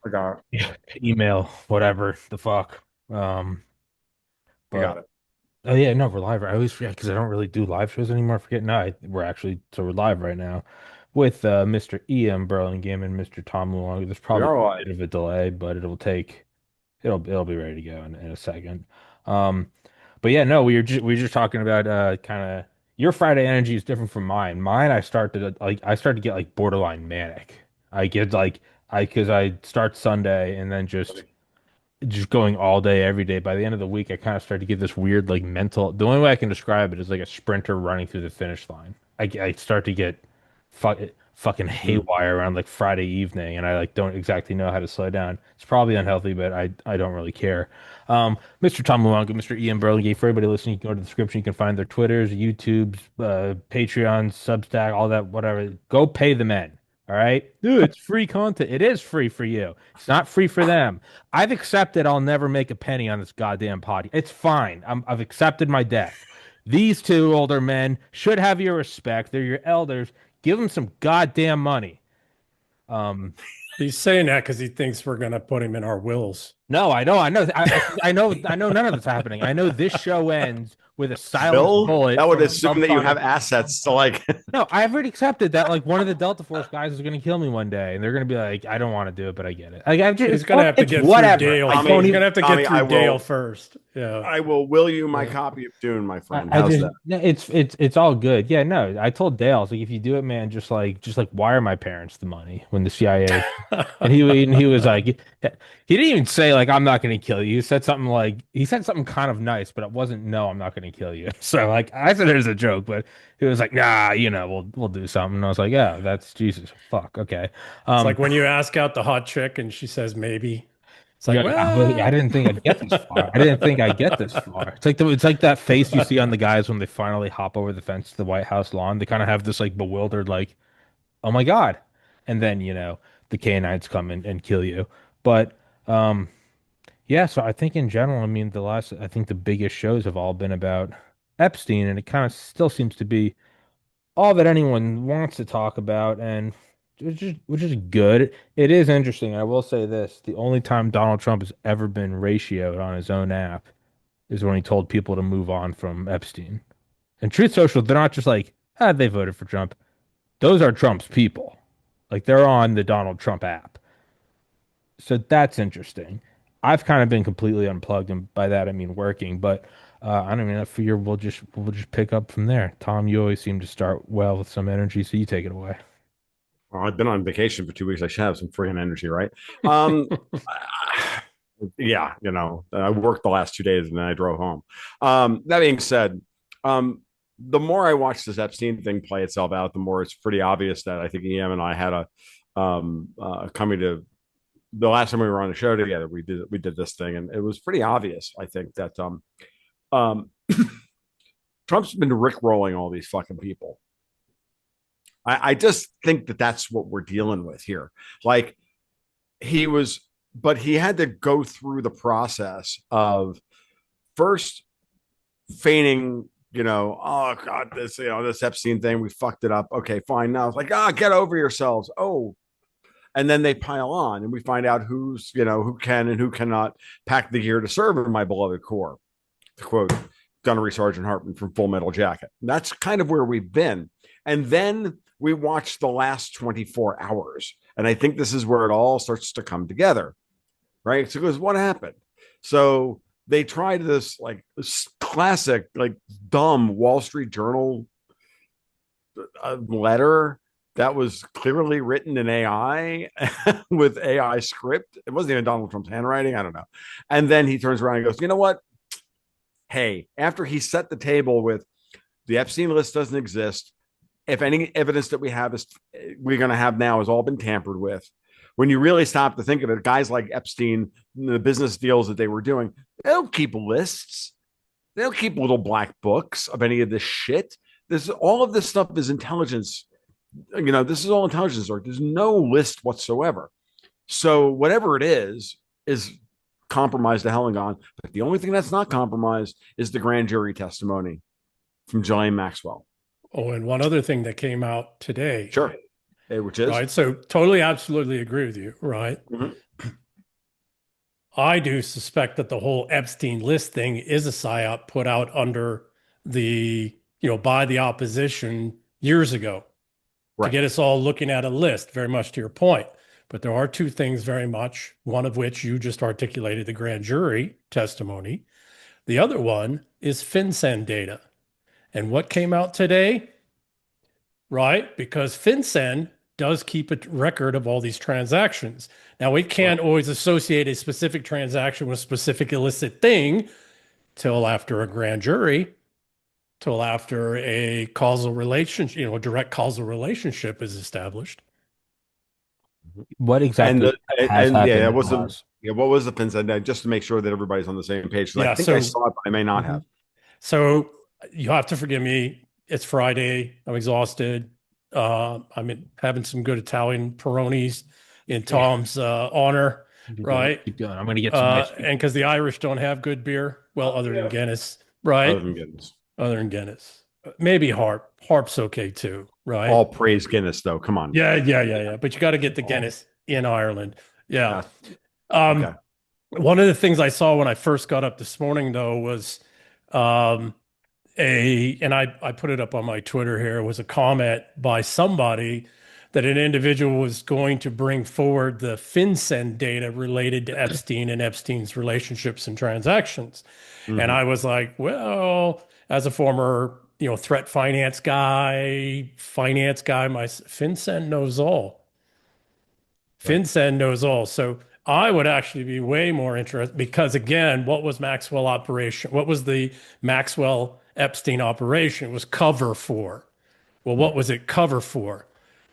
I got it. email, whatever the fuck. Um, I but got it. oh yeah, no, we're live. I always forget because I don't really do live shows anymore. I forget. No, we're actually we're live right now with Mr. E.M. Burlingame and Mr. Tom Luongo. There's We probably are a live. bit of a delay, but it'll be ready to go in a second. Um, but yeah, no, we were just talking about kind of your Friday energy is different from mine. Mine, I start to get like borderline manic. I get like I because I start Sunday and then just going all day every day. By the end of the week, I kind of start to get this weird like mental. The only way I can describe it is like a sprinter running through the finish line. I start to get fucking Mm. haywire around like Friday evening, and I like don't exactly know how to slow down. It's probably unhealthy, but I don't really care. Mr. Tom Luongo, Mr. Ian Burlingame, for everybody listening, you can go to the description. You can find their Twitters, YouTubes, Patreon, Substack, all that, whatever. Go pay the men. All right. Dude, it's free content. It is free for you. It's not free for them. I've accepted I'll never make a penny on this goddamn potty. It's fine. I've accepted my death. These two older men should have your respect. They're your elders. Give them some goddamn money. Um, He's saying that because he thinks we're going to put him in our wills. no, I know none of this happening. I know this show ends with a silenced Bill, bullet that would from a assume that you have subsonic. assets to like. No, I've already accepted that like one of the Delta Force guys is going to kill me one day, and they're going to be like, I don't want to do it, but I get it. Like I've just, He's going to have to it's get through whatever. Dale. I don't He's Tommy, going even. to have to get Tommy, through Dale first. Yeah. I will you my Yeah. copy of Dune, my friend. I How's just that? no, it's all good. Yeah, no. I told Dale, I was like, if you do it, man, just like wire my parents the money when the CIA and he was like he didn't even say like I'm not gonna kill you. He said something like he said something kind of nice, but it wasn't no, I'm not gonna kill you. So like I said it as a joke, but he was like, nah, we'll do something. And I was like, yeah, that's Jesus. Fuck, okay. It's like Um when you ask out the hot chick and she says maybe. It's like, yeah, I well, didn't think I'd get this far. I didn't think I'd get this far. It's like that face you see on the guys when they finally hop over the fence to the White House lawn. They kind of have this like bewildered, like, oh my God. And then, the canines come and kill you. But yeah, so I think in general, I mean, I think the biggest shows have all been about Epstein, and it kind of still seems to be all that anyone wants to talk about, and which is good. It is interesting. I will say this: the only time Donald Trump has ever been ratioed on his own app is when he told people to move on from Epstein. And Truth Social, they're not just like, they voted for Trump. Those are Trump's people. Like they're on the Donald Trump app. So that's interesting. I've kind of been completely unplugged, and by that I mean working. But I don't mean I figure we'll just pick up from there. Tom, you always seem to start well with some energy, so you take it away. Well, I've been on vacation for 2 weeks. I should have some freaking energy, right? Um, yeah, I worked the last 2 days and then I drove home. That being said, the more I watch this Epstein thing play itself out, the more it's pretty obvious that I think EM and I had coming to the last time we were on the show together. We did this thing, and it was pretty obvious. I think that um, Trump's been rickrolling all these fucking people. I just think that that's what we're dealing with here. Like he was, but he had to go through the process of first feigning, oh God, this Epstein thing, we fucked it up. Okay, fine. Now it's like, get over yourselves. Oh, and then they pile on, and we find out who can and who cannot pack the gear to serve in my beloved corps. To quote Gunnery Sergeant Hartman from Full Metal Jacket. And that's kind of where we've been. And then we watch the last 24 hours. And I think this is where it all starts to come together, right? So, because what happened? So they tried this like this classic, like dumb Wall Street Journal letter that was clearly written in AI with AI script. It wasn't even Donald Trump's handwriting. I don't know. And then he turns around and goes, you know what? Hey, after he set the table with the Epstein list doesn't exist, if any evidence that we have is we're going to have now has all been tampered with. When you really stop to think of it, guys like Epstein, the business deals that they were doing, they don't keep lists. They don't keep little black books of any of this shit. This all of this stuff is intelligence. This is all intelligence work. There's no list whatsoever. So whatever it is compromised to hell and gone. But the only thing that's not compromised is the grand jury testimony from Ghislaine Maxwell. Oh, and one other thing that came out today. Sure. Which is right? So totally, absolutely agree with you, right? Mhm. I do suspect that the whole Epstein list thing is a psyop put out under the, by the opposition years ago to Right. get us all looking at a list, very much to your point. But there are two things very much, one of which you just articulated, the grand jury testimony. The other one is FinCEN data. And what came out today, right? Because FinCEN does keep a record of all these transactions. Now, we can't always associate a specific transaction with a specific illicit thing till after a grand jury, till after a causal relationship, a direct causal relationship is established. What And exactly has yeah, happened it in the was last? what was the pin said just to make sure that everybody's on the same page. Because I Yeah. think I So, saw it, but I may not mhm. have. So you have to forgive me. It's Friday. I'm exhausted. I'm having some good Italian Peronis in Yeah, Tom's honor, keep going. right? Keep going. I'm gonna get some ice cream. And because the Irish don't have good beer, well, other than Yeah. Guinness, Other right? than Guinness, Other than Guinness, maybe Harp. Harp's okay too, right? all praise Guinness, though. Come on. Yeah. But you got to get the All, Guinness in Ireland. Yeah. uh, Um, okay. One of the things I saw when I first got up this morning, though, was um, and I put it up on my Twitter here, was a comment by somebody that an individual was going to bring forward the FinCEN data related to Epstein and Epstein's relationships and transactions. And Mhm. I was like, well, as a former, threat finance guy, my FinCEN knows all. Right. FinCEN knows all. So I would actually be way more interested because again, what was Maxwell operation? What was the Maxwell Epstein operation? It was cover for. Well, what Right. was it cover for?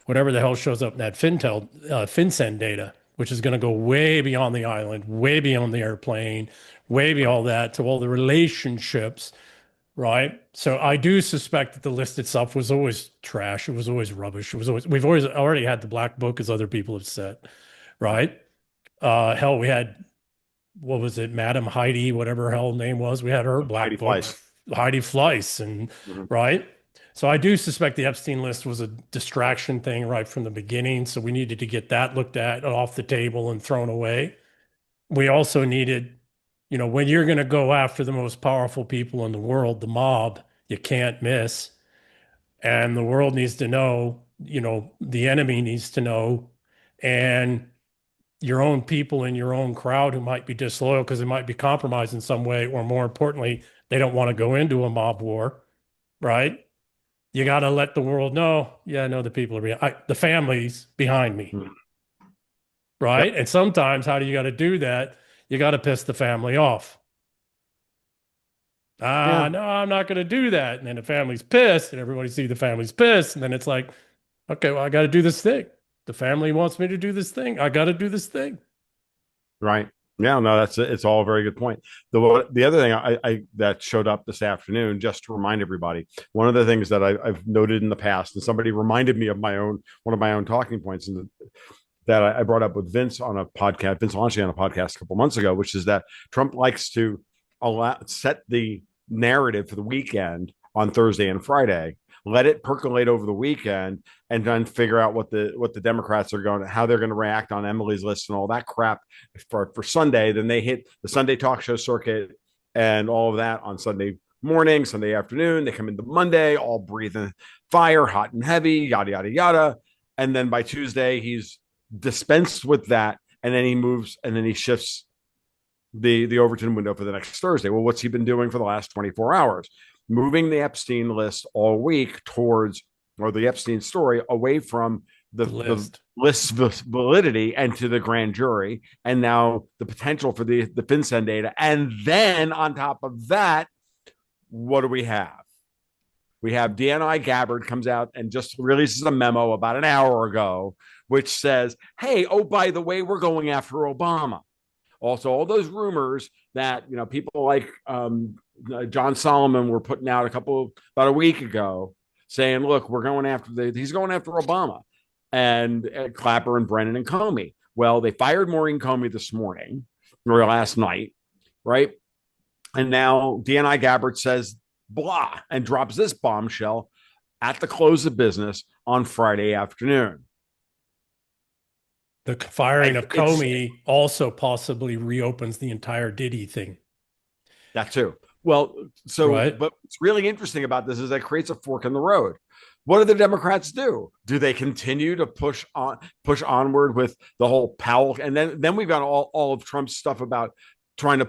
Whatever the hell shows up in that FinCEN data, which is going to go way beyond the island, way beyond the airplane, way beyond Right. all that to all the relationships, right? So I do suspect that the list itself was always trash. It was always rubbish. It was always, we've always already had the black book, as other people have said, Right. right? Hell, we had, what was it, Madam Heidi, whatever her hell name was. We had her Heidi black book, Fleiss. Heidi Fleiss, and Mhm. right. So I do suspect the Epstein list was a distraction thing right from the beginning. So we needed to get that looked at off the table and thrown away. We also needed, when you're going to go after the most powerful people in the world, the mob, you can't miss. And the world needs to know, the enemy needs to know. And your own people in your own crowd who might be disloyal because they might be compromised in some way, or more importantly, they don't want to go into a mob war, right? You got to let the world know, yeah, no, the people are the families behind me, Mhm. right? Yep. And sometimes, how do you got to do that? You got to piss the family off. Yeah. No, I'm not going to do that. And then the family's pissed, and everybody sees the family's pissed, and then it's like, okay, well, I got to do this thing. The family wants me to do this thing. I got to do this thing. Right. Yeah, no, that's it. It's all a very good point. The other thing I that showed up this afternoon, just to remind everybody, one of the things that I've noted in the past, and somebody reminded me of one of my own talking points, and that I brought up with Vince on a podcast, Vince Lanci on a podcast a couple months ago, which is that Trump likes to set the narrative for the weekend on Thursday and Friday, let it percolate over the weekend, and then figure out what the Democrats are going, how they're going to react on Emily's list and all that crap for Sunday. Then they hit the Sunday talk show circuit and all of that on Sunday morning, Sunday afternoon. They come into Monday, all breathing fire, hot and heavy, yada yada yada. And then by Tuesday, he's dispensed with that, and then he moves, and then he shifts the Overton window for the next Thursday. Well, what's he been doing for the last 24 hours? Moving the Epstein list all week towards, or the Epstein story away from the list's validity and to the grand jury, and now the potential for the FinCEN data. And then on top of that, what do we have? We have DNI Gabbard comes out and just releases a memo about an hour ago, which says, hey, oh, by the way, we're going after Obama. Also, all those rumors that, people like John Solomon were putting out about a week ago saying, look, he's going after Obama, and Clapper and Brennan and Comey. Well, they fired Maureen Comey this morning or last night, right? And now DNI Gabbard says blah and drops this bombshell at the close of business on Friday afternoon. The firing of Comey also possibly reopens the entire Diddy thing. That too. Well, so, right. But what's really interesting about this is that creates a fork in the road. What do the Democrats do? Do they continue to push onward with the whole Powell? And then we've got all of Trump's stuff about trying to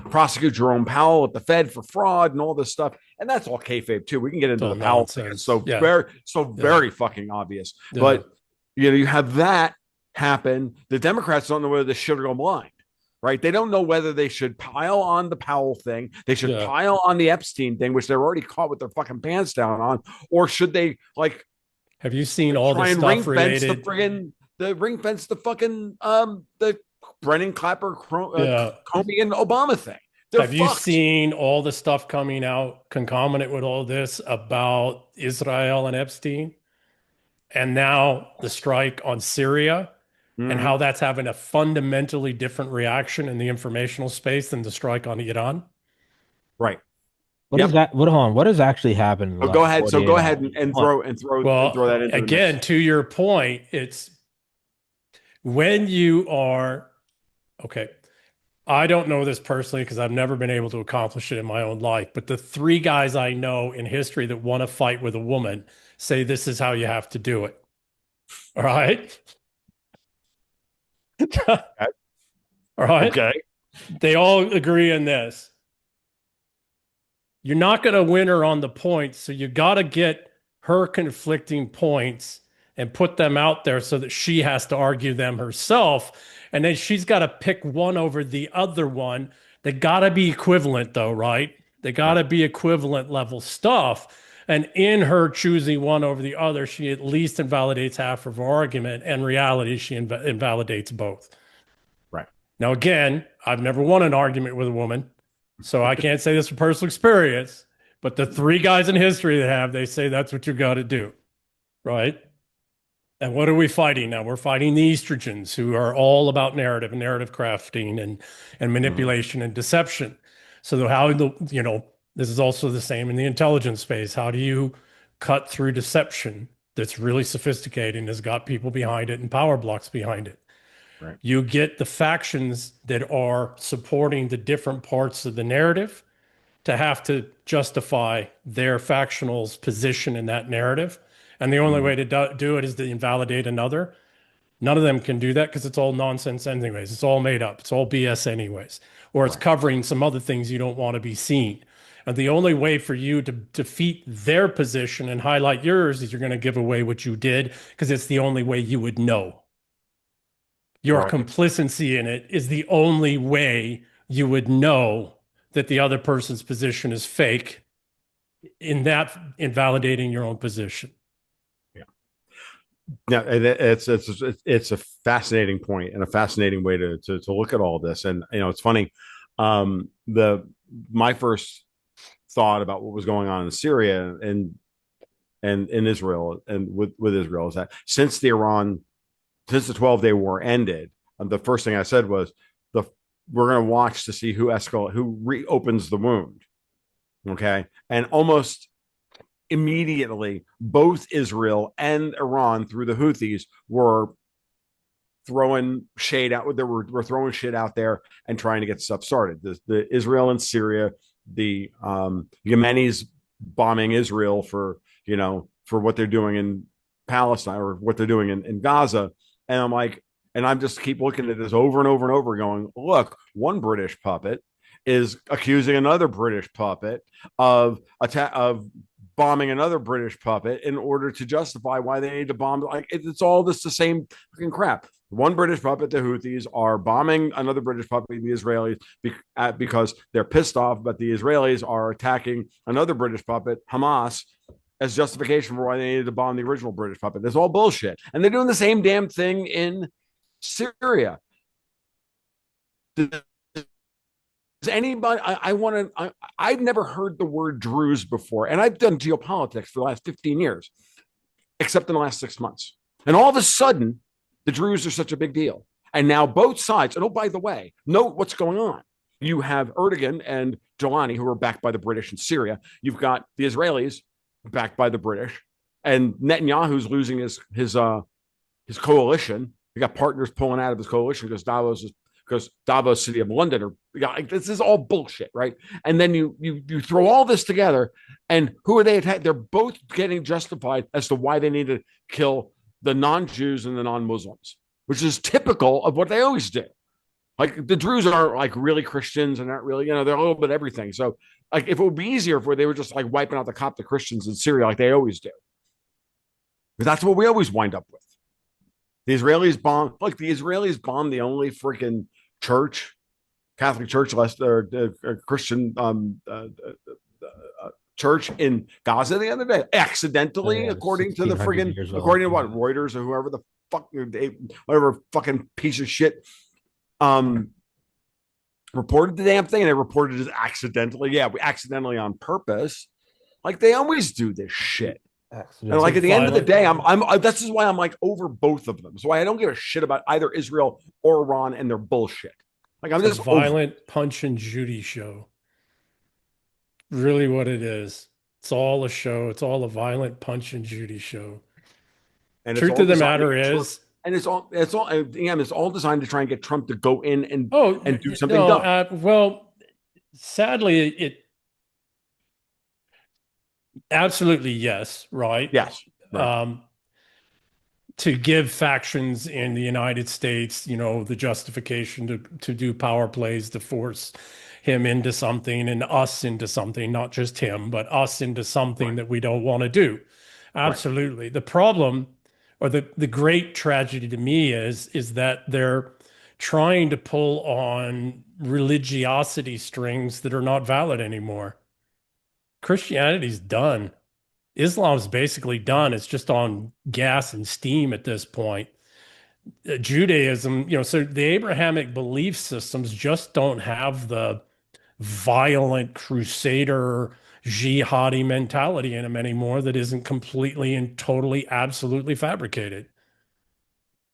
prosecute Jerome Powell at the Fed for fraud and all this stuff. And that's all kayfabe too. We can get into the Powell thing. It's very fucking obvious. Yeah. But you have that happen. The Democrats don't know whether this shit will go blind. Right. They don't know whether they should pile on the Powell thing. They should pile on the Epstein thing, which they're already caught with their fucking pants down on. Or should they have you seen all the stuff related? Ring fence the fucking the Brennan Clapper, Comey and Obama thing. Have you seen all the stuff coming out concomitant with all this about Israel and Epstein? And now the strike on Syria? And how that's having a fundamentally different reaction in the informational space than the strike on Iran. Right. What is that? What has actually happened? Go ahead. So go ahead and throw that in. Again, to your point, it's when you are okay. I don't know this personally because I've never been able to accomplish it in my own life. But the 3 guys I know in history that want to fight with a woman say this is how you have to do it. All right. Okay. All right. Okay. They all agree in this. You're not going to win her on the points, so you got to get her conflicting points and put them out there so that she has to argue them herself. And then she's got to pick one over the other one. They got to be equivalent, though, right? They got to be equivalent level stuff. And in her choosing one over the other, she at least invalidates half of her argument. And in reality, she invalidates both. Right. Now, again, I've never won an argument with a woman, so I can't say this from personal experience. But the 3 guys in history that have, they say that's what you got to do. Right. And what are we fighting now? We're fighting the estrogens, who are all about narrative and narrative crafting and manipulation and deception. So how this is also the same in the intelligence space. How do you cut through deception that's really sophisticated and has got people behind it and power blocks behind it? Right. You get the factions that are supporting the different parts of the narrative to have to justify their factional's position in that narrative. And the only way to do it is to invalidate another. None of them can do that because it's all nonsense anyways. It's all made up. It's all BS anyways. Or it's covering some other things you don't want to be seen. And the only way for you to defeat their position and highlight yours is you're going to give away what you did, because it's the only way you would know. Your complicity in it is the only way you would know that the other person's position is fake, in that invalidating your own position. Yeah, it's a fascinating point and a fascinating way to look at all this. And it's funny. My first thought about what was going on in Syria and in Israel and with Israel is that since the 12-day war ended, the first thing I said was we're going to watch to see who reopens the wound. Okay, and almost immediately, both Israel and Iran, through the Houthis, were throwing shade out. We're throwing shit out there and trying to get stuff started. The Israel and Syria, the Yemenis bombing Israel for what they're doing in Palestine or what they're doing in Gaza, and I'm like, and I'm just keep looking at this over and over and over, going, look, one British puppet is accusing another British puppet of bombing another British puppet in order to justify why they need to bomb. Like it's all just the same fucking crap. One British puppet, the Houthis, are bombing another British puppet, the Israelis, because they're pissed off, but the Israelis are attacking another British puppet, Hamas, as justification for why they needed to bomb the original British puppet. It's all bullshit. And they're doing the same damn thing in Syria. Anybody, I've never heard the word Druze before, and I've done geopolitics for the last 15 years, except in the last 6 months. And all of a sudden, the Druze are such a big deal. And now both sides, and oh, by the way, note what's going on. You have Erdogan and Jelani, who are backed by the British in Syria. You've got the Israelis backed by the British. and Netanyahu's losing his coalition. He got partners pulling out of his coalition because Davos, City of London, this is all bullshit, right? And then you throw all this together, and who are they attacking? They're both getting justified as to why they need to kill the non-Jews and the non-Muslims, which is typical of what they always do. Like the Druze aren't like really Christians and aren't really, they're a little bit of everything. So like if it would be easier if they were just like wiping out the Coptic Christians in Syria like they always do. Because that's what we always wind up with. The Israelis bombed the only freaking church, Catholic church, less Christian church in Gaza the other day, accidentally, according to what Reuters or whoever the fuck, whatever fucking piece of shit reported the damn thing, and they reported it accidentally. Yeah, we accidentally on purpose. Like they always do this shit. And like at the end of the day, this is why I'm like over both of them. So I don't give a shit about either Israel or Iran and their bullshit. Like I'm just violent Punch and Judy show. Really what it is. It's all a show. It's all a violent Punch and Judy show. And truth of the matter is, and it's all designed to try and get Trump to go in and do something dumb. Well, sadly, it absolutely yes, right? Yes. Right. To give factions in the United States, the justification to do power plays to force him into something and us into something, not just him, but us into something that we don't want to do. Absolutely. Right. The problem, or the great tragedy to me is that they're trying to pull on religiosity strings that are not valid anymore. Christianity's done. Islam's basically done. It's just on gas and steam at this point. Judaism, so the Abrahamic belief systems just don't have the violent crusader jihadi mentality in them anymore that isn't completely and totally, absolutely fabricated.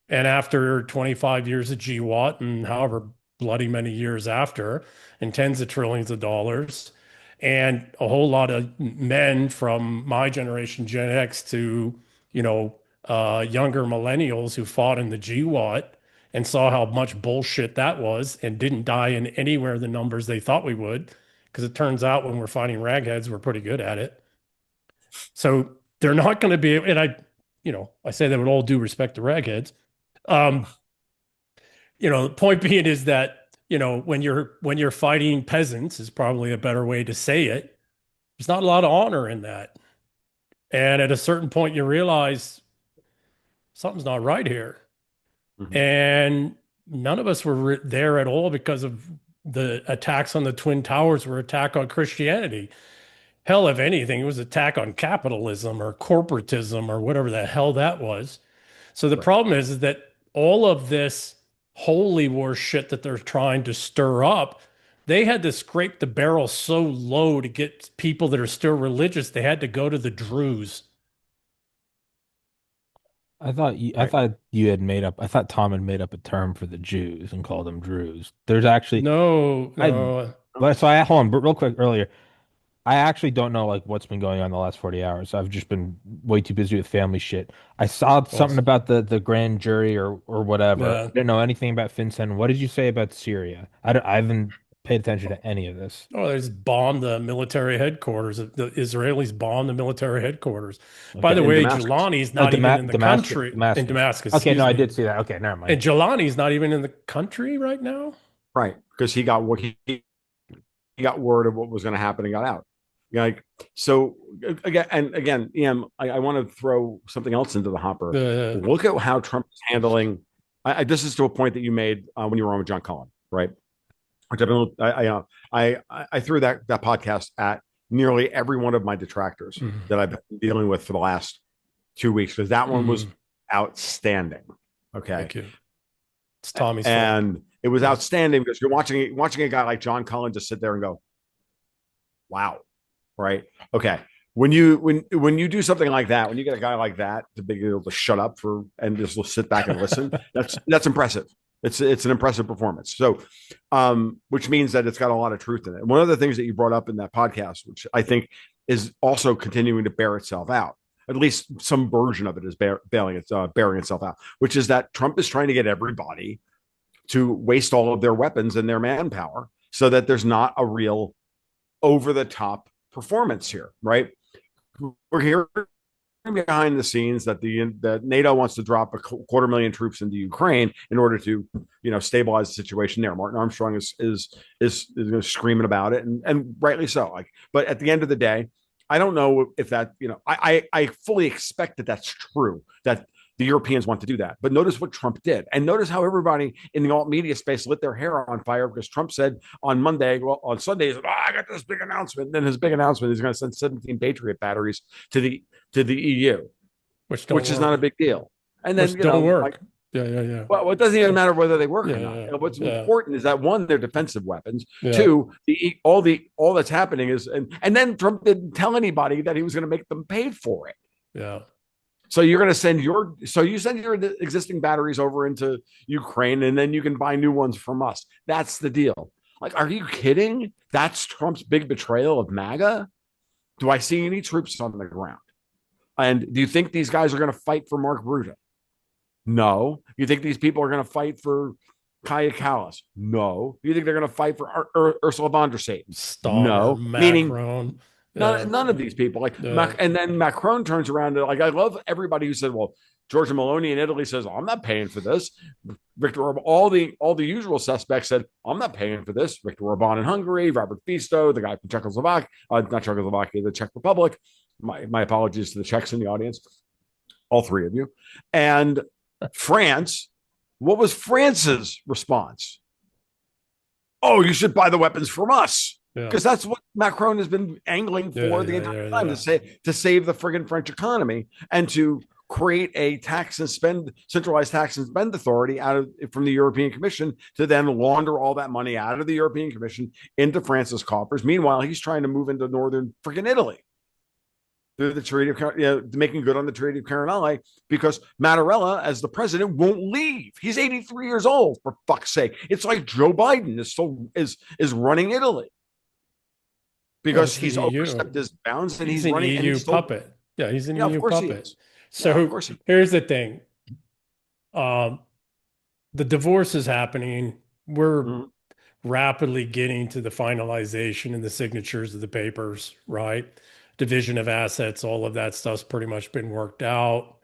And after 25 years of GWAT and however bloody many years after, and tens of trillions of dollars, and a whole lot of men from my generation, Gen X, to, younger millennials who fought in the GWAT and saw how much bullshit that was and didn't die in anywhere the numbers they thought we would. Because it turns out when we're fighting ragheads, we're pretty good at it. So they're not going to be, and I say that with all due respect to ragheads. The point being is that, when you're fighting peasants is probably a better way to say it. There's not a lot of honor in that. And at a certain point, you realize something's not right here. Mm-hmm. And none of us were there at all because of the attacks on the Twin Towers were attack on Christianity. Hell, if anything, it was attack on capitalism or corporatism or whatever the hell that was. So the problem is that all of this holy war shit that they're trying to stir up, they had to scrape the barrel so low to get people that are still religious. They had to go to the Druze. I thought Tom had made up a term for the Jews and called them Druze. There's actually no. So hold on, but real quick earlier. I actually don't know what's been going on the last 40 hours. I've just been way too busy with family shit. I saw something about the grand jury or whatever. Yeah. I didn't know anything about FinCEN. What did you say about Syria? I haven't paid attention to any of this. Oh, they just bombed the military headquarters. The Israelis bombed the military headquarters. Okay. By the way, Jelani's not even in the country. In Damascus. Okay, no, I did see that. Okay, never mind. And Jelani's not even in the country right now? Right, because he got word of what was going to happen and got out. So again, Ian, I want to throw something else into the hopper. Look at how Trump is handling. This is to a point that you made when you were on with John Cullen, right? I threw that podcast at nearly every one of my detractors that I've been dealing with for the last 2 weeks because that one was outstanding. Okay, thank you. It's Tommy's and fault. It was outstanding because you're watching a guy like John Cullen just sit there and go, "Wow." Right. Okay. When you do something like that, when you get a guy like that to be able to shut up and just sit back and listen, that's impressive. It's an impressive performance. So, which means that it's got a lot of truth in it. One of the things that you brought up in that podcast, which I think is also continuing to bear itself out, at least some version of it is bearing itself out, which is that Trump is trying to get everybody to waste all of their weapons and their manpower so that there's not a real over the top performance here, right? We're hearing behind the scenes that that NATO wants to drop 250,000 troops into Ukraine in order to, stabilize the situation there. Martin Armstrong is screaming about it, and rightly so. But at the end of the day, I don't know if that, I fully expect that that's true, that the Europeans want to do that. But notice what Trump did. And notice how everybody in the alt media space lit their hair on fire because Trump said on Sunday, I got this big announcement. And then his big announcement is going to send 17 Patriot batteries to the EU, which is not a big deal. And then, don't work. Yeah. Well, it doesn't even matter whether they work or not. What's important is that, one, they're defensive weapons. Two, all that's happening is, and then Trump didn't tell anybody that he was going to make them pay for it. Yeah. So you're going to send your existing batteries over into Ukraine, and then you can buy new ones from us. That's the deal. Are you kidding? That's Trump's big betrayal of MAGA. Do I see any troops on the ground? And do you think these guys are going to fight for Mark Rutte? No. You think these people are going to fight for Kaya Kallas? No. You think they're going to fight for Ursula von der Satan? No. Macron. None of these people. And then Macron turns around and I love everybody who said, well, Giorgia Meloni in Italy says, I'm not paying for this. Victor Orban, all the usual suspects said, I'm not paying for this. Victor Orban in Hungary, Robert Fico, the guy from the Czech Republic. My apologies to the Czechs in the audience, all three of you. And France, what was France's response? Oh, you should buy the weapons from us. Because that's what Macron has been angling for the entire time, to save the friggin' French economy and to create a centralized tax and spend authority from the European Commission to then launder all that money out of the European Commission into France's coffers. Meanwhile, he's trying to move into northern friggin' Italy through the treaty of making good on the Treaty of Carinale, because Mattarella, as the president, won't leave. He's 83 years old, for fuck's sake. It's like Joe Biden is running Italy. Because he's overstepped his bounds and he's running an EU puppet. Yeah, he's an EU puppet. So here's the thing. The divorce is happening. We're rapidly getting to the finalization and the signatures of the papers, right? Division of assets, all of that stuff's pretty much been worked out.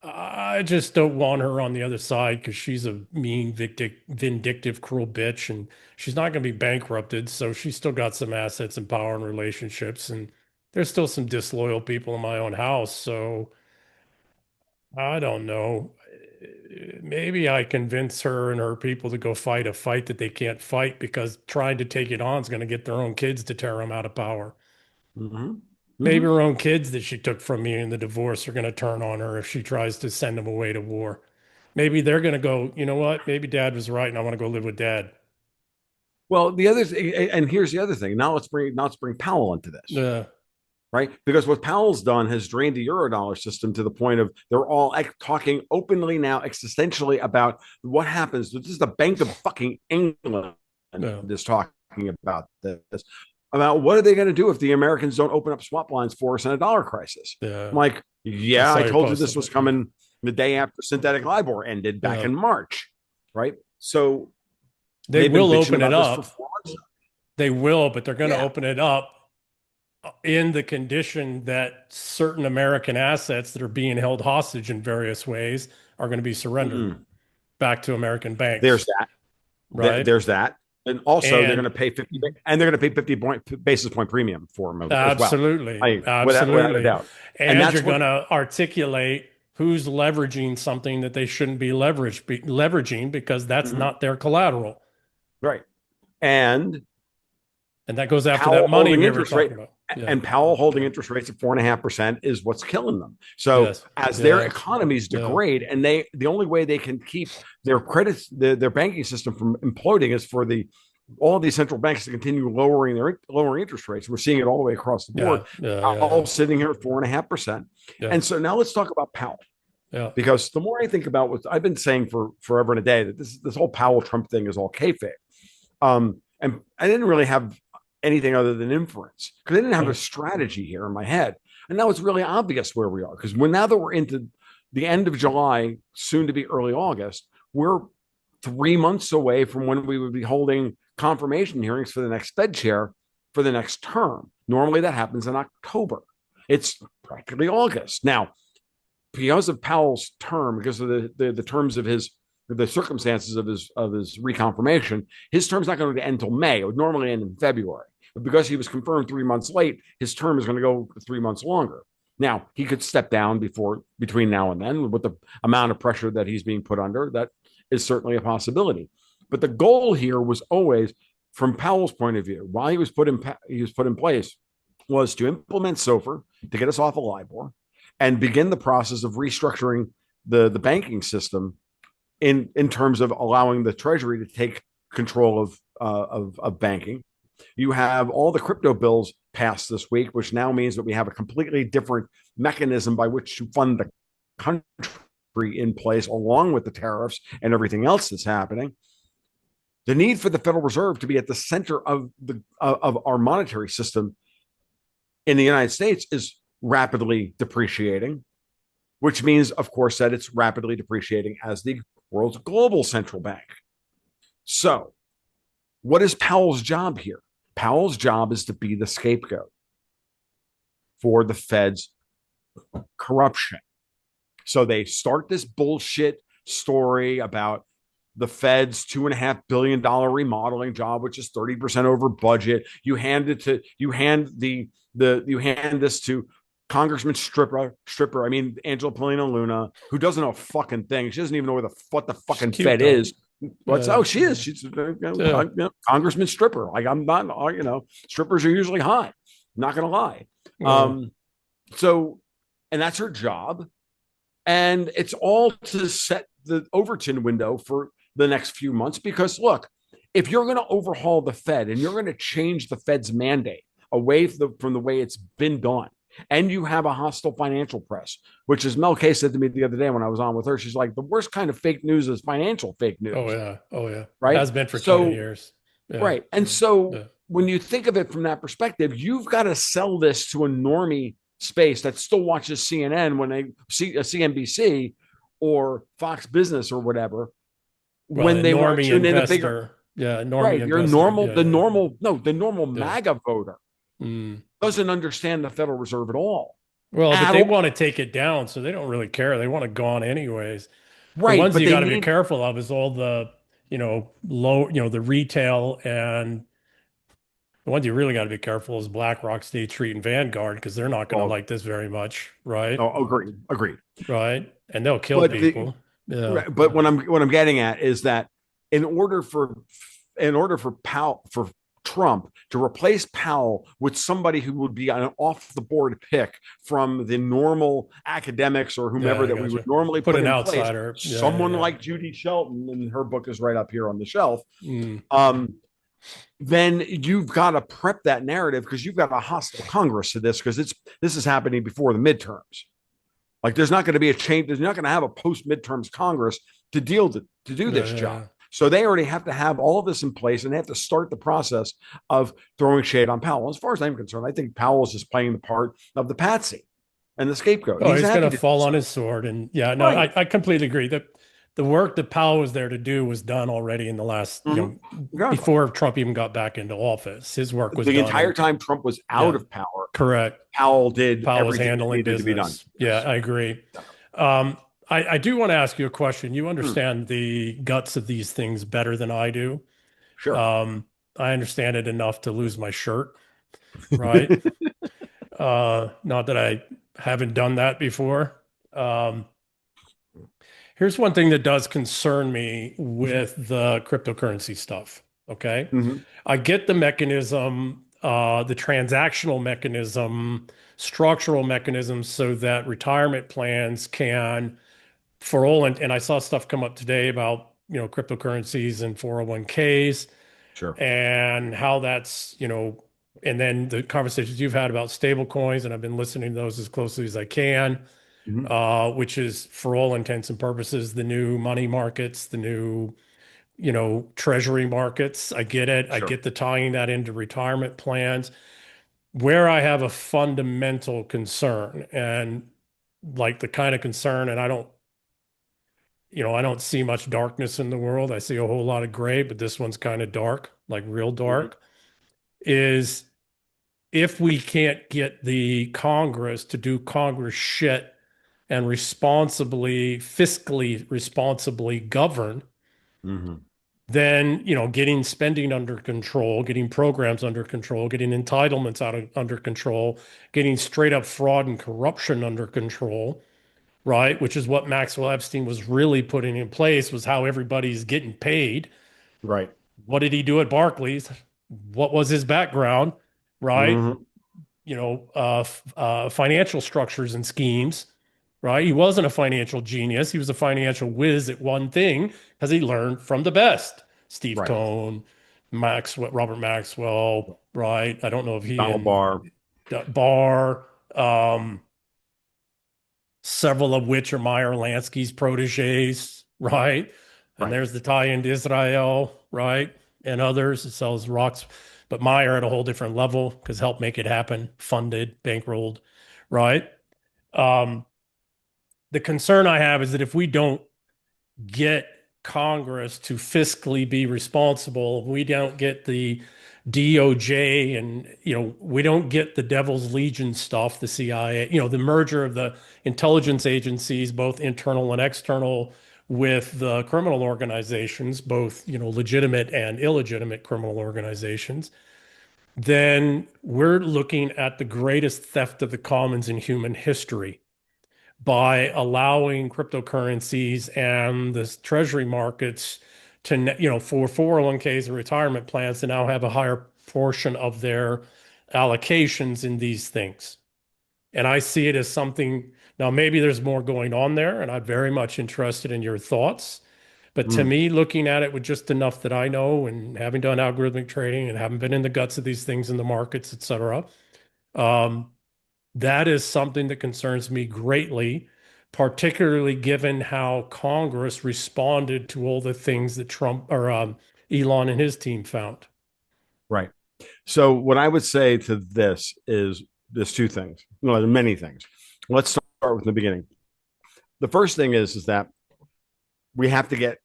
I just don't want her on the other side because she's a mean, vindictive, cruel bitch, and she's not going to be bankrupted. So she's still got some assets and power and relationships, and there's still some disloyal people in my own house. So I don't know. Maybe I convince her and her people to go fight a fight that they can't fight, because trying to take it on is going to get their own kids to tear them out of power. Maybe her own kids that she took from me in the divorce are going to turn on her if she tries to send them away to war. Maybe they're going to go, you know what? Maybe dad was right and I want to go live with dad. Well, the other thing, and here's the other thing. Now let's bring Powell into this. Yeah. Right? Because what Powell's done has drained the Eurodollar system to the point of they're all talking openly now existentially about what happens. This is the Bank of fucking England is talking about this. About what are they going to do if the Americans don't open up swap lines for us in a dollar crisis? I'm like, I told you this was coming the day after synthetic LIBOR ended back in March, right? So they will open it up. They will, but they're going to open it up in the condition that certain American assets that are being held hostage in various ways are going to be surrendered back to American banks. There's that. Right. There's that. And also, they're going to pay 50, and they're going to pay 50 basis point premium for them. Absolutely, without a doubt. And you're going to articulate who's leveraging something that they shouldn't be leveraging because that's not their collateral, right? And that goes after that money we were talking about. And Powell holding interest rates at 4.5% is what's killing them. So as their economies degrade, and the only way they can keep their credits, their banking system from imploding is for all of these central banks to continue lowering interest rates. We're seeing it all the way across the board. All sitting here at 4.5%. And so now let's talk about Powell. Because the more I think about what I've been saying for forever and a day, that this whole Powell Trump thing is all kayfabe. And I didn't really have anything other than inference because I didn't have a strategy here in my head. And now it's really obvious where we are because now that we're into the end of July, soon to be early August, we're 3 months away from when we would be holding confirmation hearings for the next Fed chair for the next term. Normally that happens in October. It's practically August. Now, because of Powell's term, because of the terms of the circumstances of his reconfirmation, his term's not going to end until May. It would normally end in February. But because he was confirmed 3 months late, his term is going to go 3 months longer. Now, he could step down between now and then with the amount of pressure that he's being put under. That is certainly a possibility. But the goal here was always, from Powell's point of view, while he was put in place, was to implement SOFR to get us off of LIBOR and begin the process of restructuring the banking system in terms of allowing the Treasury to take control of banking. You have all the crypto bills passed this week, which now means that we have a completely different mechanism by which to fund the country in place, along with the tariffs and everything else that's happening. The need for the Federal Reserve to be at the center of our monetary system in the United States is rapidly depreciating, which means, of course, that it's rapidly depreciating as the world's global central bank. So, what is Powell's job here? Powell's job is to be the scapegoat for the Fed's corruption. So they start this bullshit story about the Fed's $2.5 billion remodeling job, which is 30% over budget. You hand this to Congressman Stripper. I mean, Angela Polina Luna, who doesn't know a fucking thing. She doesn't even know what the fucking Fed is. She is. She's Congressman Stripper. Like, I'm not, strippers are usually hot. Not going to lie. And that's her job. And it's all to set the Overton window for the next few months. Because look, if you're going to overhaul the Fed and you're going to change the Fed's mandate away from the way it's been done, and you have a hostile financial press, which, as Mel K said to me the other day when I was on with her, she's like, the worst kind of fake news is financial fake news. Oh yeah. Right. It has been for 20 years. Yeah. Right. And so when you think of it from that perspective, you've got to sell this to a normie space that still watches CNN when they see a CNBC or Fox Business or whatever, when they want to tune in to figure. Yeah. Right. You're normal. The normal MAGA voter doesn't understand the Federal Reserve at all. Well, but they want to take it down, so they don't really care. They want it gone anyways. Right. The ones you got to be careful of is all the, the retail, and the ones you really got to be careful is BlackRock, State Street, and Vanguard, because they're not going to like this very much, right? Oh, agreed. Right, and they'll kill people. Right. But what I'm getting at is that in order for Trump to replace Powell with somebody who would be an off-the-board pick from the normal academics or whomever that we would normally put an outsider, someone like Judy Shelton, and her book is right up here on the shelf. Then you've got to prep that narrative because you've got a hostile Congress to this, because this is happening before the midterms. Like, there's not going to be a change. There's not going to have a post-midterms Congress to do this job. So they already have to have all of this in place, and they have to start the process of throwing shade on Powell. As far as I'm concerned, I think Powell is just playing the part of the patsy and the scapegoat. Oh, he's going to fall on his sword. And I completely agree that the work that Powell was there to do was done already in the last, before Trump even got back into office. His work was the done. entire time Trump was out of power. Correct. Powell was handling business. To be done. Yeah, I agree. I do want to ask you a question. You understand the guts of these things better than I do. Sure. I understand it enough to lose my shirt, right? Not that I haven't done that before. Here's one thing that does concern me with the cryptocurrency stuff. Okay. I get the mechanism, the transactional mechanism, structural mechanisms, so that retirement plans can, for all, and I saw stuff come up today about, cryptocurrencies and 401ks. Sure. And how that's, and then the conversations you've had about stable coins, and I've been listening to those as closely as I can, which is, for all intents and purposes, the new money markets, the new, Treasury markets. I get it. Sure. I get the tying that into retirement plans. where I have a fundamental concern, and like the kind of concern, and I don't see much darkness in the world. I see a whole lot of gray, but this one's kind of dark, like real dark, is if we can't get the Congress to do Congress shit and fiscally responsibly govern, Mm-hmm. then, getting spending under control, getting programs under control, getting entitlements under control, getting straight up fraud and corruption under control, right? Which is what Maxwell Epstein was really putting in place, was how everybody's getting paid. Right. What did he do at Barclays? What was his background, right? Mm-hmm. Financial structures and schemes, right? He wasn't a financial genius. He was a financial whiz at one thing because he learned from the best. Steve Right. Cohn, Robert Maxwell, right? I don't know if he Donald Barr. Barr, several of which are Meyer Lansky's proteges, right? And Right. there's the tie-in to Israel, right? And others. It sells rocks. But Meyer at a whole different level because helped make it happen, funded, bankrolled, right? The concern I have is that if we don't get Congress to fiscally be responsible, if we don't get the DOJ and, we don't get the Devil's Legion stuff, the CIA, the merger of the intelligence agencies, both internal and external, with the criminal organizations, both, legitimate and illegitimate criminal organizations, then we're looking at the greatest theft of the commons in human history by allowing cryptocurrencies and the Treasury markets to, for 401ks and retirement plans to now have a higher portion of their allocations in these things. And I see it as something, now maybe there's more going on there, and I'm very much interested in your thoughts. But to me, looking at it with just enough that I know and having done algorithmic trading and having been in the guts of these things in the markets, et cetera, that is something that concerns me greatly, particularly given how Congress responded to all the things that Trump or Elon and his team found. Right. So what I would say to this is there's two things. No, there are many things. Let's start with the beginning. The first thing is that we have to get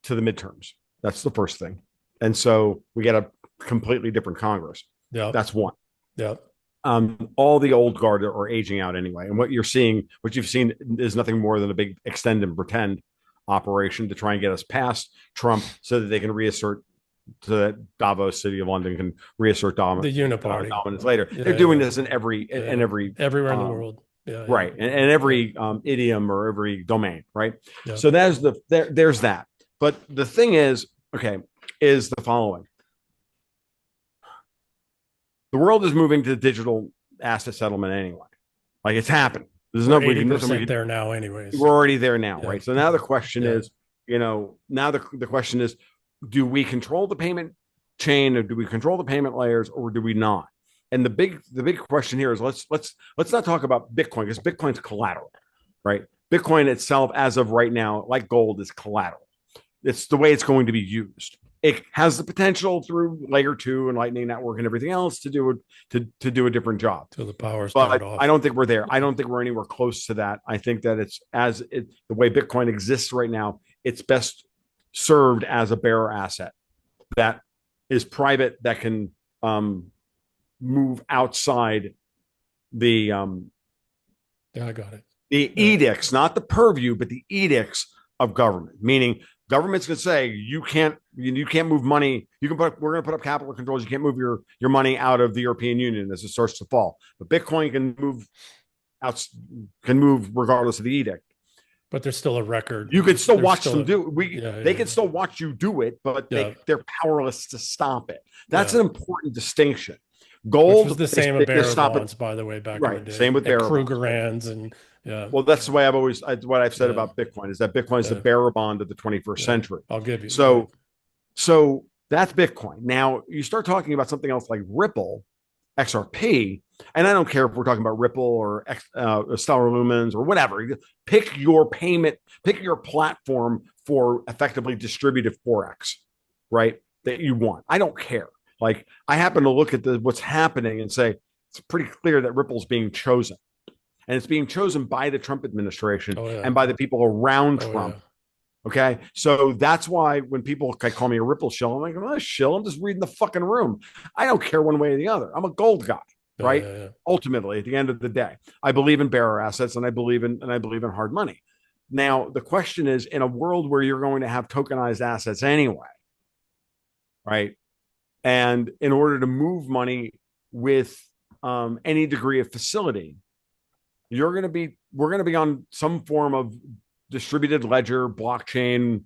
to the midterms. That's the first thing. And so we get a completely different Congress. Yeah. That's one. Yeah. All the old guard are aging out anyway. And what you've seen is nothing more than a big extend and pretend operation to try and get us past Trump so that they can reassert to that Davos, City of London can reassort the uniparty dominance later. Yeah, They're doing yeah. this in everywhere in the world. Yeah, right. And every idiom or every domain, right? Yeah. So there's that. But the thing is the following. The world is moving to digital asset settlement anyway. Like it's happening. There's no 80% there now anyways. We're already there now, Yeah. right? So now the question is, now the question is, do we control the payment chain or do we control the payment layers or do we not? And the big question here is let's not talk about Bitcoin because Bitcoin's collateral, right? Bitcoin itself, as of right now, like gold, is collateral. It's the way it's going to be used. It has the potential through layer 2 and Lightning Network and everything else to do a different job. Till the power's But off. I don't think we're there. I don't think we're anywhere close to that. I think that the way Bitcoin exists right now, it's best served as a bearer asset that is private, that can move outside the Yeah, I got it. the edicts, not the purview, but the edicts of government. Meaning, government's going to say you can't move money. We're going to put up capital controls. You can't move your money out of the European Union as it starts to fall. But Bitcoin can move regardless of the edict. But there's still a record. You can still watch them do it. They can yeah. still watch you do it, but they're powerless to stop it. That's Yeah. an important distinction. Gold Which was the same with bearer bonds, by the way, back in the Right. day. Same with bearer bonds. Krugerrands and yeah. Well, that's the way what I've said Yeah. about Bitcoin is that Bitcoin is the Yeah. bearer bond of the 21st century. I'll give you. So that's Bitcoin. Now you start talking about something else like Ripple, XRP, and I don't care if we're talking about Ripple or Stellar Lumens or whatever. Pick your payment, pick your platform for effectively distributed Forex, right? That you want. I don't care. Like I happen to look at what's happening and say, it's pretty clear that Ripple's being chosen. And it's being chosen by the Trump administration and by the people around Trump. Yeah. Okay. So that's why when people call me a Ripple shill, I'm like, I'm not a shill. I'm just reading the fucking room. I don't care one way or the other. I'm a gold guy, right? Yeah. Ultimately, at the end of the day, I believe in bearer assets and I believe in hard money. Now, the question is, in a world where you're going to have tokenized assets anyway, right? And in order to move money with any degree of facility, we're going to be on some form of distributed ledger, blockchain,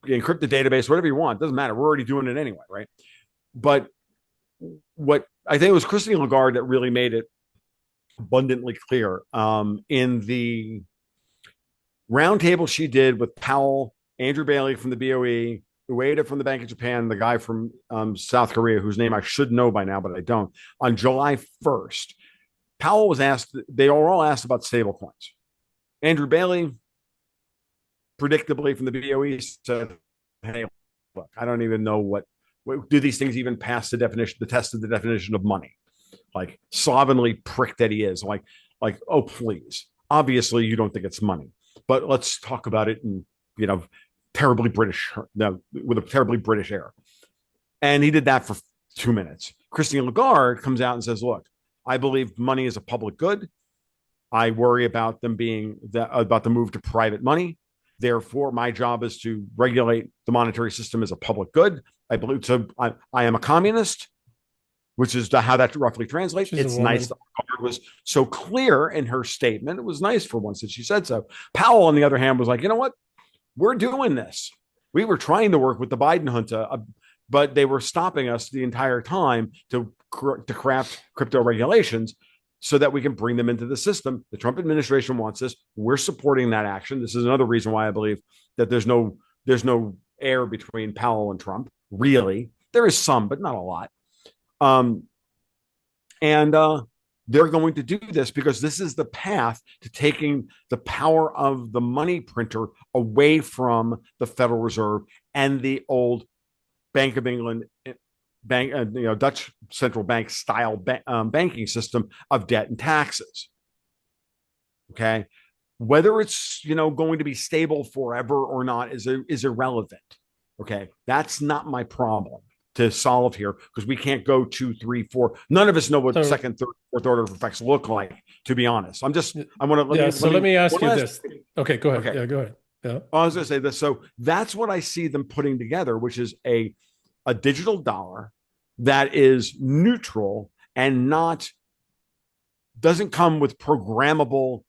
encrypted database, whatever you want. Doesn't matter. We're already doing it anyway, right? But what I think it was Christine Lagarde that really made it abundantly clear in the roundtable she did with Powell, Andrew Bailey from the BOE, Ueda from the Bank of Japan, the guy from South Korea, whose name I should know by now, but I don't, on July 1st. Powell was asked, they were all asked about stablecoins. Andrew Bailey, predictably from the BOE, said, hey, look, I don't even know what do these things even pass the test of the definition of money? Like, slovenly prick that he is. Like, oh, please. Obviously, you don't think it's money, but let's talk about it in, terribly British, with a terribly British air. And he did that for 2 minutes. Christine Lagarde comes out and says, look, I believe money is a public good. I worry about them about the move to private money. Therefore, my job is to regulate the monetary system as a public good. I believe so. I am a communist, which is how that roughly translates. It's nice that Lagarde was so clear in her statement. It was nice for once that she said so. Powell, on the other hand, was like, you know what? We're doing this. We were trying to work with the Biden junta, but they were stopping us the entire time to craft crypto regulations so that we can bring them into the system. The Trump administration wants this. We're supporting that action. This is another reason why I believe that there's no air between Powell and Trump. Really, there is some, but not a lot. They're going to do this because this is the path to taking the power of the money printer away from the Federal Reserve and the old Bank of England Dutch central bank style banking system of debt and taxes. Okay, whether it's going to be stable forever or not is irrelevant. Okay, that's not my problem to solve here because we can't go 2, 3, 4. None of us know what second, third, fourth order effects look like. To be honest, I want to. Let me ask you this. Okay, go ahead. Okay. Yeah, go ahead. Yeah. I was going to say this. So that's what I see them putting together, which is a digital dollar that is neutral and doesn't come with programmable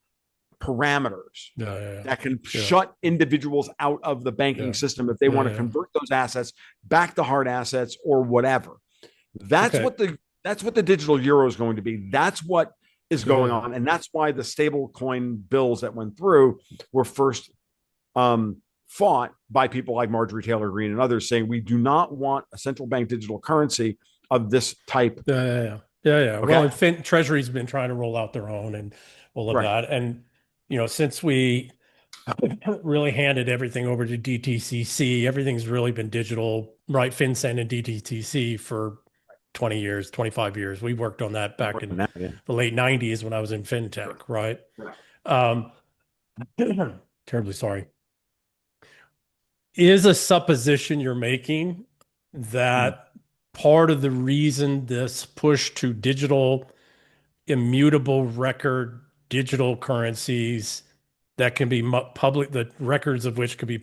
parameters that can shut individuals out of the banking system if they want to convert those assets back to hard assets or whatever. That's what the digital euro is going to be. That's what is going on, and that's why the stable coin bills that went through were first fought by people like Marjorie Taylor Greene and others, saying we do not want a central bank digital currency of this type. Yeah. Okay. Well, Treasury's been trying to roll out their own and all of that. And, since we really handed everything over to DTCC, everything's really been digital, right? FinCEN and DTCC for 20 years, 25 years. We worked on that back in the late 90s when I was in FinTech, right? Terribly sorry. Is a supposition you're making that part of the reason this push to digital, immutable record, digital currencies that can be public, the records of which could be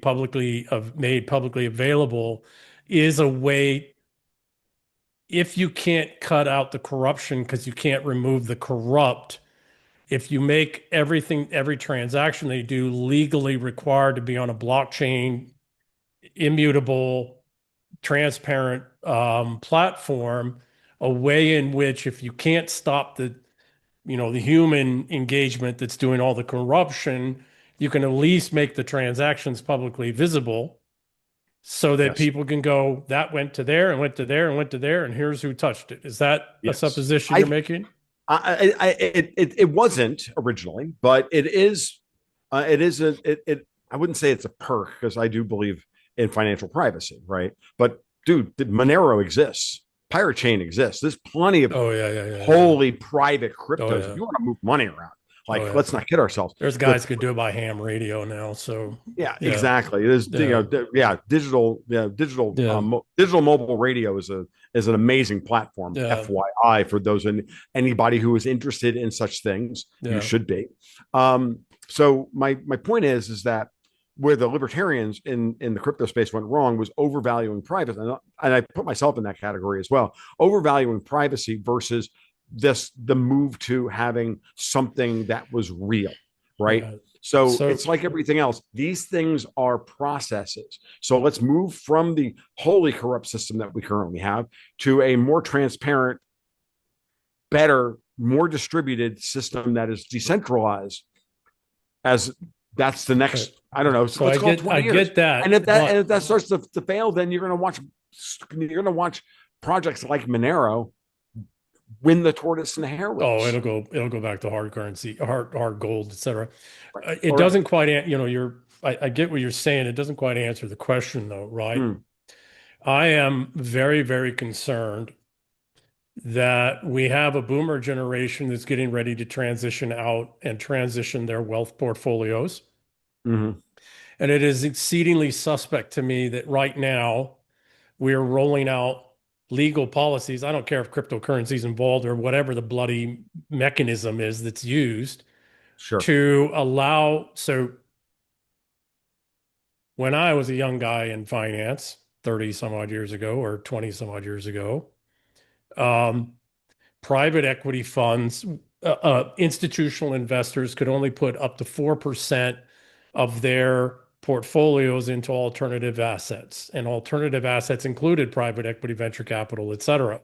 made publicly available, is a way, if you can't cut out the corruption because you can't remove the corrupt, if you make every transaction they do legally required to be on a blockchain, immutable, transparent platform, a way in which if you can't stop the human engagement that's doing all the corruption, you can at least make the transactions publicly visible so that people can go, that went to there and went to there and went to there, and here's who touched it. Is that a supposition you're making? It wasn't originally, but it is. I wouldn't say it's a perk because I do believe in financial privacy, right? But dude, Monero exists. pirate chain exists. There's plenty of Oh yeah, wholly private Oh cryptos. If yeah. you want to move money around, Oh like yeah. let's not kid ourselves. There's guys could do it by ham radio now. So Yeah, yeah, exactly. There's yeah, yeah, digital mobile radio is an amazing platform. yeah, FYI, for those and anybody who is interested in such things, you yeah. should be. So my point is that where the libertarians in the crypto space went wrong was overvaluing privacy, and I put myself in that category as well. Overvaluing privacy versus the move to having something that was real, right? Yeah. So So it's like everything else. These things are processes. So let's move from the wholly corrupt system that we currently have to a more transparent, better, more distributed system that is decentralized. As that's the next, I don't know. so Let's call it 20 I years. get that. And if that starts to fail, then you're going to watch projects like Monero win the tortoise and the hare race. Oh, it'll go back to hard currency, hard gold, etc. Right. It doesn't quite, I get what you're saying. It doesn't quite answer the question though, right? I am very, very concerned that we have a boomer generation that's getting ready to transition out and transition their wealth portfolios. Mm-hmm. And it is exceedingly suspect to me that right now we are rolling out legal policies. I don't care if cryptocurrency is involved or whatever the bloody mechanism is that's used to allow. So when I was a young guy in finance 30 some odd years ago or 20 some odd years ago, private equity funds, institutional investors could only put up to 4% of their portfolios into alternative assets. And alternative assets included private equity, venture capital, et cetera.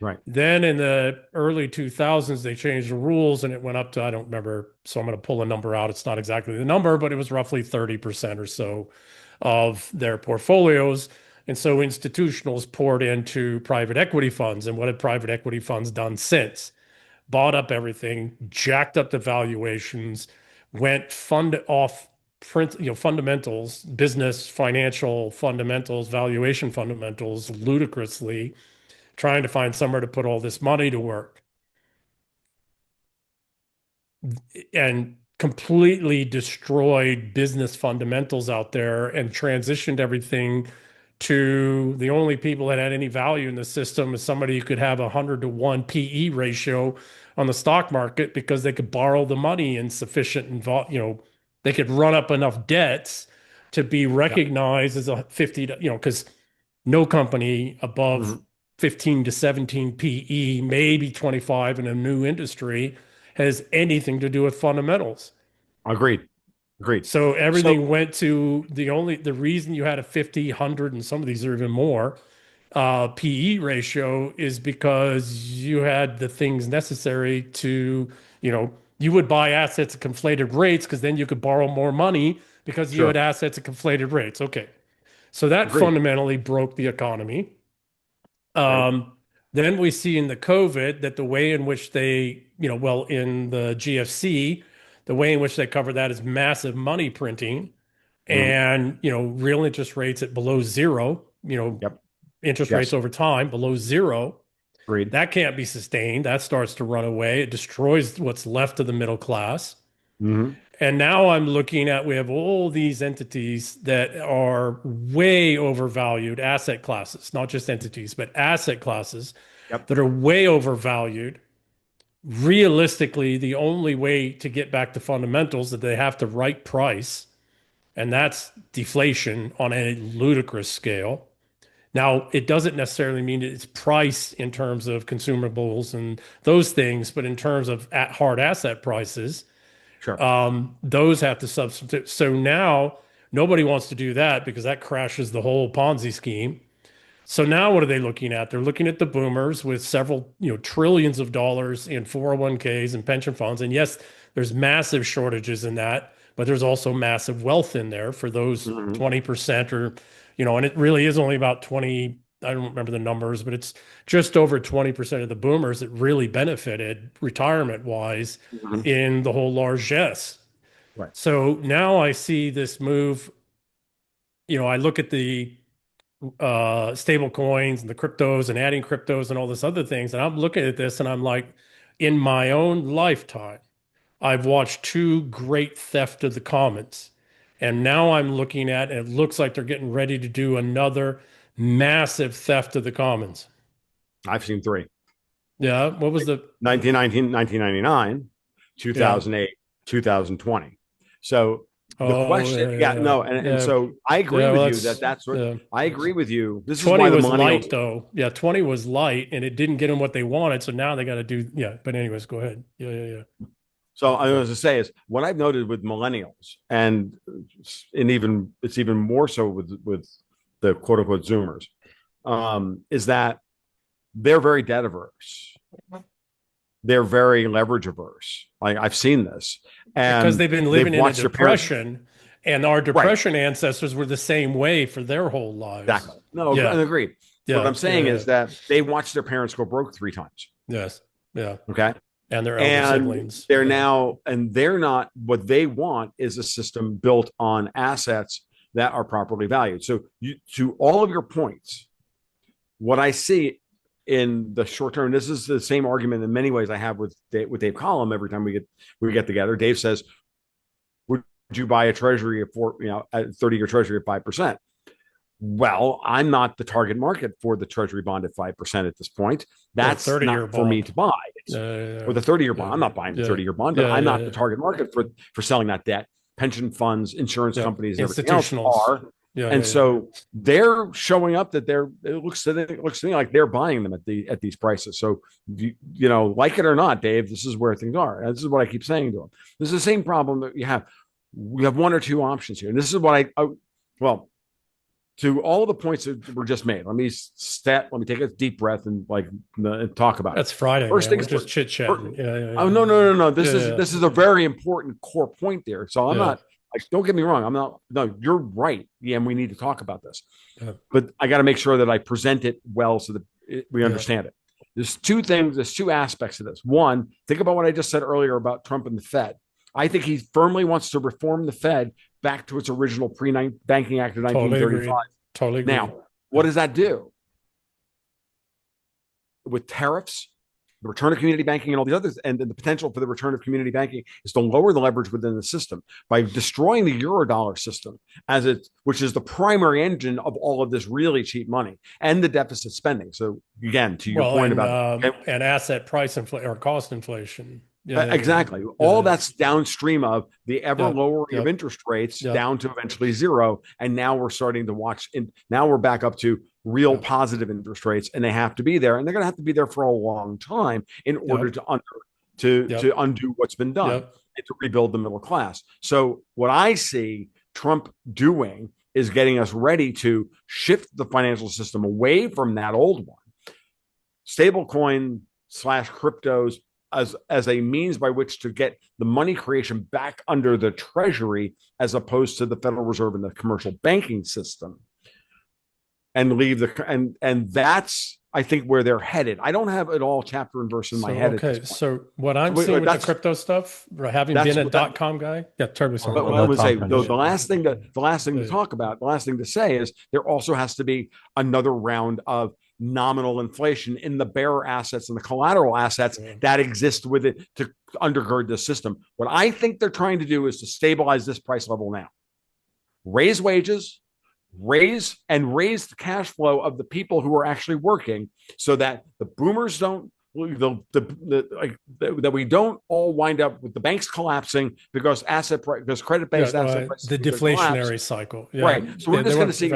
Right. Then in the early 2000s, they changed the rules and it went up to, I don't remember, so I'm going to pull a number out. It's not exactly the number, but it was roughly 30% or so of their portfolios. And so institutionals poured into private equity funds. And what have private equity funds done since? Bought up everything, jacked up the valuations, went fund off print, fundamentals, business, financial fundamentals, valuation fundamentals, ludicrously, trying to find somewhere to put all this money to work. And completely destroyed business fundamentals out there and transitioned everything to the only people that had any value in the system is somebody who could have 100-to-1 PE ratio on the stock market because they could borrow the money in sufficient, they could run up enough debts to be recognized as a 50, because no company above 15 to 17 PE, maybe 25 in a new industry, has anything to do with fundamentals. Agreed. So everything went to the reason you had a 50, 100, and some of these are even more PE ratio is because you had the things necessary to, you would buy assets at conflated rates because then you could borrow more money because you had assets at conflated rates. Okay. So that fundamentally broke the economy. Then we see in the COVID that the way in which they, in the GFC, the way in which they cover that is massive money printing and, real interest rates at below zero, interest rates over time below zero. Agreed. That can't be sustained. That starts to run away. It destroys what's left of the middle class. And now I'm looking at, we have all these entities that are way overvalued asset classes, not just entities, but asset classes that are way overvalued. Realistically, the only way to get back to fundamentals that they have to right price, and that's deflation on a ludicrous scale. Now, it doesn't necessarily mean it's price in terms of consumables and those things, but in terms of hard asset prices, those have to substitute. So now nobody wants to do that because that crashes the whole Ponzi scheme. So now what are they looking at? They're looking at the boomers with several, trillions of dollars in 401ks and pension funds. And yes, there's massive shortages in that, but there's also massive wealth in there for those 20% or, and it really is only about 20, I don't remember the numbers, but it's just over 20% of the boomers that really benefited retirement wise in the whole largesse. Right. So now I see this move, I look at the stable coins and the cryptos and adding cryptos and all this other things. And I'm looking at this and I'm like, in my own lifetime, I've watched two great theft of the commons. And now I'm looking at, and it looks like they're getting ready to do another massive theft of the commons. I've seen three. Yeah. What was the 1999, 2008, 2020. So the question, and so I agree with you that's what I agree with you. This 20 is why was light though. Yeah, 20 was light and it didn't get them what they wanted. So now they got to do, but anyways, go ahead. Yeah. So I was to say is what I've noted with millennials and it's even more so with the quote unquote Zoomers, is that they're very debt averse. They're very leverage averse. I've seen this, and because they've been living in a depression, and our depression ancestors were the same way for their whole lives. Exactly. No, I agree. Yeah. What I'm saying is that they watched their parents go broke 3 times. Yes. Yeah. Okay. And their elder siblings. They're not. What they want is a system built on assets that are properly valued. So, to all of your points, what I see in the short term, this is the same argument in many ways I have with Dave Collum every time we get together. Dave says, "Would you buy a treasury a 30-year treasury at 5%?" Well, I'm not the target market for the treasury bond at 5% at this point. That's not for me to buy. Or the 30-year bond. I'm not buying the 30-year bond, but I'm not the target market for selling that debt. Pension funds, insurance companies, and everything else are. So they're showing up that it looks to me like they're buying them at these prices. So like it or not, Dave, this is where things are. And this is what I keep saying to them. This is the same problem that you have. We have one or two options here, and this is what to all the points that were just made. Let me take a deep breath and talk about it. That's Friday. First thing, just chit chatting. Oh no. This is a very important core point there. So I'm not. Don't get me wrong. I'm not. No, you're right. Yeah, and we need to talk about this. But I got to make sure that I present it well so that we understand it. There's two things. There's two aspects of this. One, think about what I just said earlier about Trump and the Fed. I think he firmly wants to reform the Fed back to its original pre-Banking Act of 1935. Totally agree. Now, what does that do? With tariffs, the return of community banking and all these others, and the potential for the return of community banking is to lower the leverage within the system by destroying the Eurodollar system which is the primary engine of all of this really cheap money and the deficit spending. So again, to your point about and asset price inflation or cost inflation. Exactly. All that's downstream of the ever lowering of interest rates down to eventually zero. And now we're starting to watch. Now we're back up to real positive interest rates, and they have to be there, and they're going to have to be there for a long time in order to undo what's been done and to rebuild the middle class. So what I see Trump doing is getting us ready to shift the financial system away from that old one, stablecoin / cryptos, as a means by which to get the money creation back under the Treasury as opposed to the Federal Reserve and the commercial banking system, and leave and that's I think where they're headed. I don't have it all chapter and verse in my head. Okay, so what I'm seeing with the crypto stuff, having been a .com guy, Turbo. But I would say the last thing to talk about, the last thing to say is there also has to be another round of nominal inflation in the bearer assets and the collateral assets that exist with it to undergird the system. What I think they're trying to do is to stabilize this price level now, raise wages, raise the cash flow of the people who are actually working, so that the boomers don't that we don't all wind up with the banks collapsing because credit-based asset prices, the deflationary cycle. Right. So we're just going to see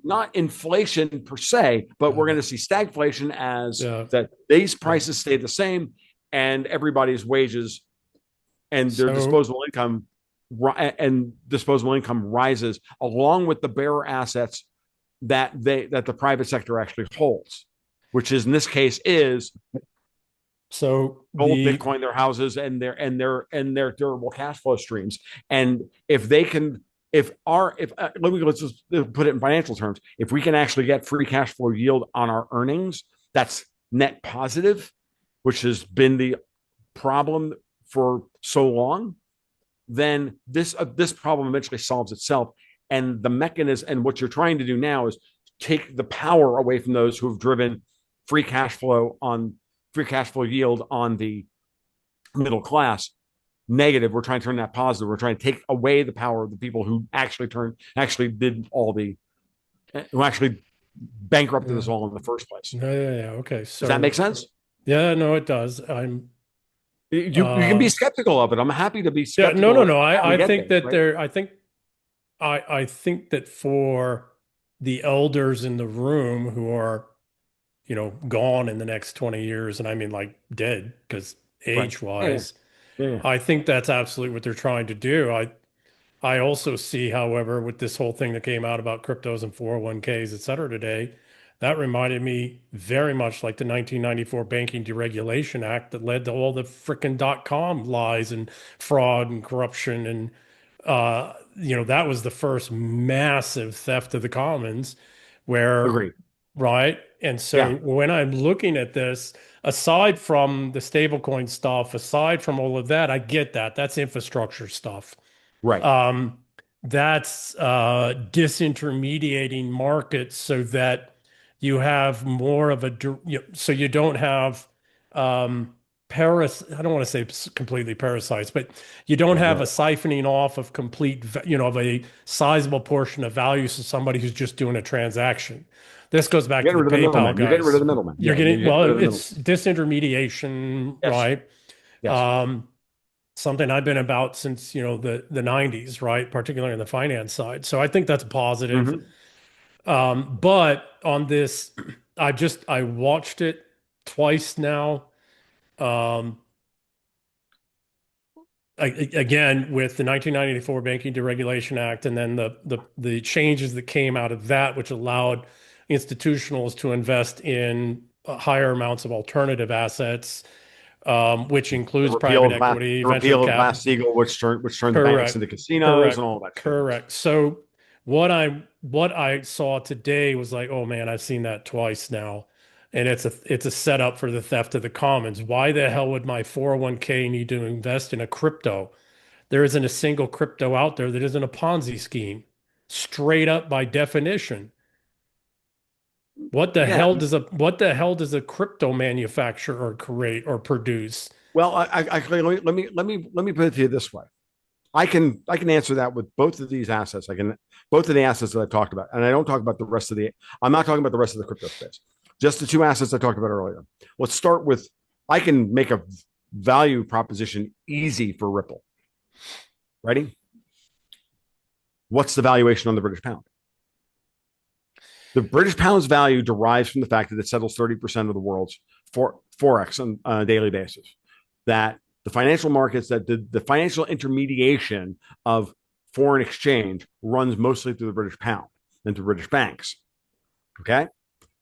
not inflation per se, but we're going to see stagflation as that these prices stay the same and everybody's wages and their disposable income rises along with the bearer assets that the private sector actually holds, which is in this case is gold, Bitcoin, their houses, and their durable cash flow streams. And if they can, let's just put it in financial terms, if we can actually get free cash flow yield on our earnings, that's net positive, which has been the problem for so long, then this problem eventually solves itself. And the mechanism, and what you're trying to do now is take the power away from those who have driven free cash flow yield on the middle class negative. We're trying to turn that positive. We're trying to take away the power of the people who actually bankrupted us all in the first place. Yeah. Okay. So does that make sense? Yeah, no, it does. You can be skeptical of it. I'm happy to be skeptical. Yeah, no. I think that I think that for the elders in the room who are, gone in the next 20 years, and I mean like dead, because age-wise, yeah. I think that's absolutely what they're trying to do. I also see, however, with this whole thing that came out about cryptos and 401ks, et cetera, today, that reminded me very much like the 1994 Banking Deregulation Act that led to all the frickin' .com lies and fraud and corruption. And, that was the first massive theft of the commons where, Agreed. right? And so when I'm looking at this, aside from the stablecoin stuff, aside from all of that, I get that. That's infrastructure stuff. Right. That's disintermediating markets so that you have more of so you don't have I don't want to say completely parasites, but you don't have a siphoning off of of a sizable portion of value to somebody who's just doing a transaction. This goes back to the PayPal guys. You're getting rid of the middleman. It's disintermediation, right? Yes. Something I've been about since, the 90s, right? Particularly on the finance side. So I think that's positive. But on this, I watched it twice now. Again, with the 1994 Banking Deregulation Act, and then the changes that came out of that, which allowed institutionals to invest in higher amounts of alternative assets, which includes private equity, venture capital. Glass-Steagall, which turned the banks into casinos and all that. Correct. So what I saw today was like, oh man, I've seen that twice now, and it's a setup for the theft of the commons. Why the hell would my 401k need to invest in a crypto? There isn't a single crypto out there that isn't a Ponzi scheme, straight up by definition. What the hell does a crypto manufacture or create or produce? Well, let me put it to you this way. I can answer that with both of these assets. Both of the assets that I've talked about, and I don't talk about the rest of I'm not talking about the rest of the crypto space. Just the two assets I talked about earlier. Let's start with, I can make a value proposition easy for Ripple. Ready? What's the valuation on the British pound? The British pound's value derives from the fact that it settles 30% of the world's forex on a daily basis. That the financial markets, that the financial intermediation of foreign exchange runs mostly through the British pound and through British banks. Okay?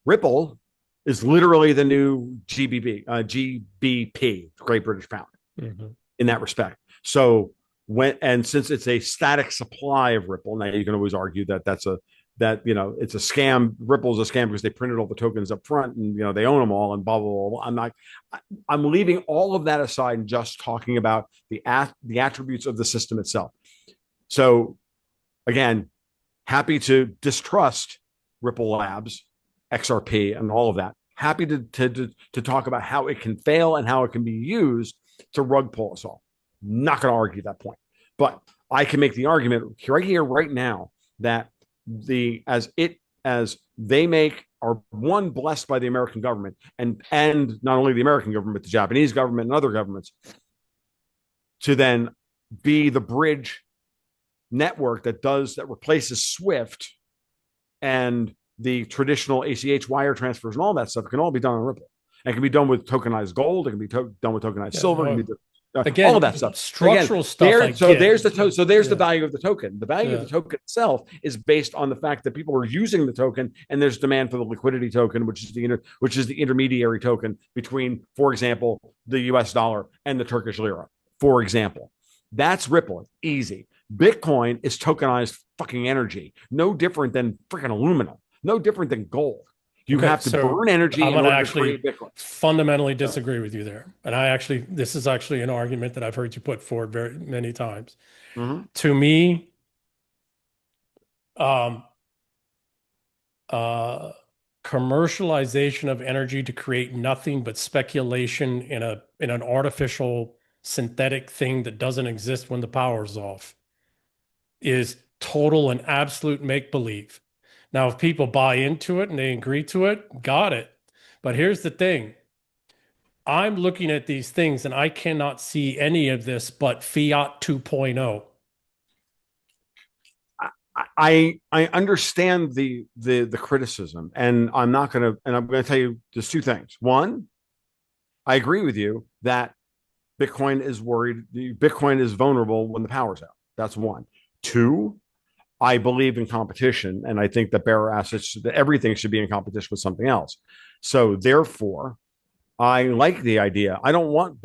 Ripple is literally the new GBP, Great British Pound, in that respect. So since it's a static supply of Ripple, now you can always argue that it's a scam. Ripple's a scam because they printed all the tokens up front and they own them all and blah blah blah. I'm leaving all of that aside and just talking about the attributes of the system itself. So again, happy to distrust Ripple Labs, XRP, and all of that. Happy to talk about how it can fail and how it can be used to rug pull us all. Not going to argue that point, but I can make the argument right here, right now, that as they are one, blessed by the American government, and not only the American government, but the Japanese government and other governments, to then be the bridge network that replaces SWIFT and the traditional ACH wire transfers and all that stuff can all be done on Ripple. And it can be done with tokenized gold. It can be done with tokenized silver. It can be again, all of that stuff. Structural stuff. There's the value of the token. The value of the token itself is based on the fact that people are using the token, and there's demand for the liquidity token, which is the intermediary token between, for example, the US dollar and the Turkish lira, for example. That's Ripple. Easy. Bitcoin is tokenized fucking energy. No different than freaking aluminum. No different than gold. You have to burn energy in order to create Bitcoin. Fundamentally disagree with you there. And this is actually an argument that I've heard you put forward very many times. To me, commercialization of energy to create nothing but speculation in an artificial synthetic thing that doesn't exist when the power's off is total and absolute make-believe. Now, if people buy into it and they agree to it, got it. But here's the thing. I'm looking at these things and I cannot see any of this but Fiat 2.0. I understand the criticism, and I'm going to tell you just two things. One, I agree with you that Bitcoin is vulnerable when the power's out. That's one. Two, I believe in competition, and I think that bearer assets, that everything should be in competition with something else. So therefore, I like the idea. I don't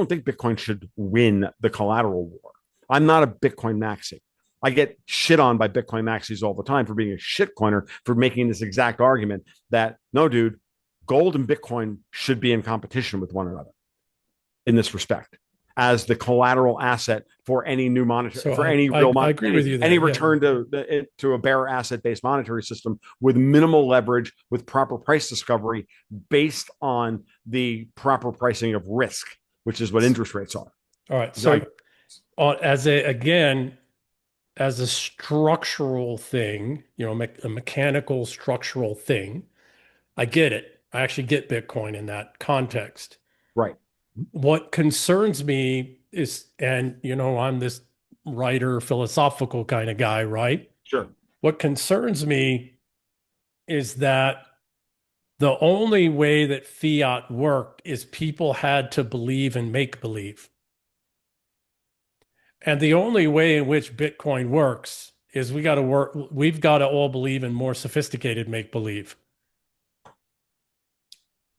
think Bitcoin should win the collateral war. I'm not a Bitcoin maxi. I get shit on by Bitcoin maxis all the time for being a shitcoiner, for making this exact argument that no, dude, gold and Bitcoin should be in competition with one another in this respect as the collateral asset for any new monetary, for any real I agree with you there, any return to a bearer asset based monetary system with minimal leverage, with proper price discovery based on the proper pricing of risk, which is what interest rates are. All right. So as a structural thing, a mechanical structural thing, I get it. I actually get Bitcoin in that context. Right. What concerns me is, and I'm this writer, philosophical kind of guy, right? Sure. What concerns me is that the only way that fiat worked is people had to believe and make believe. And the only way in which Bitcoin works is we've got to all believe in more sophisticated make believe.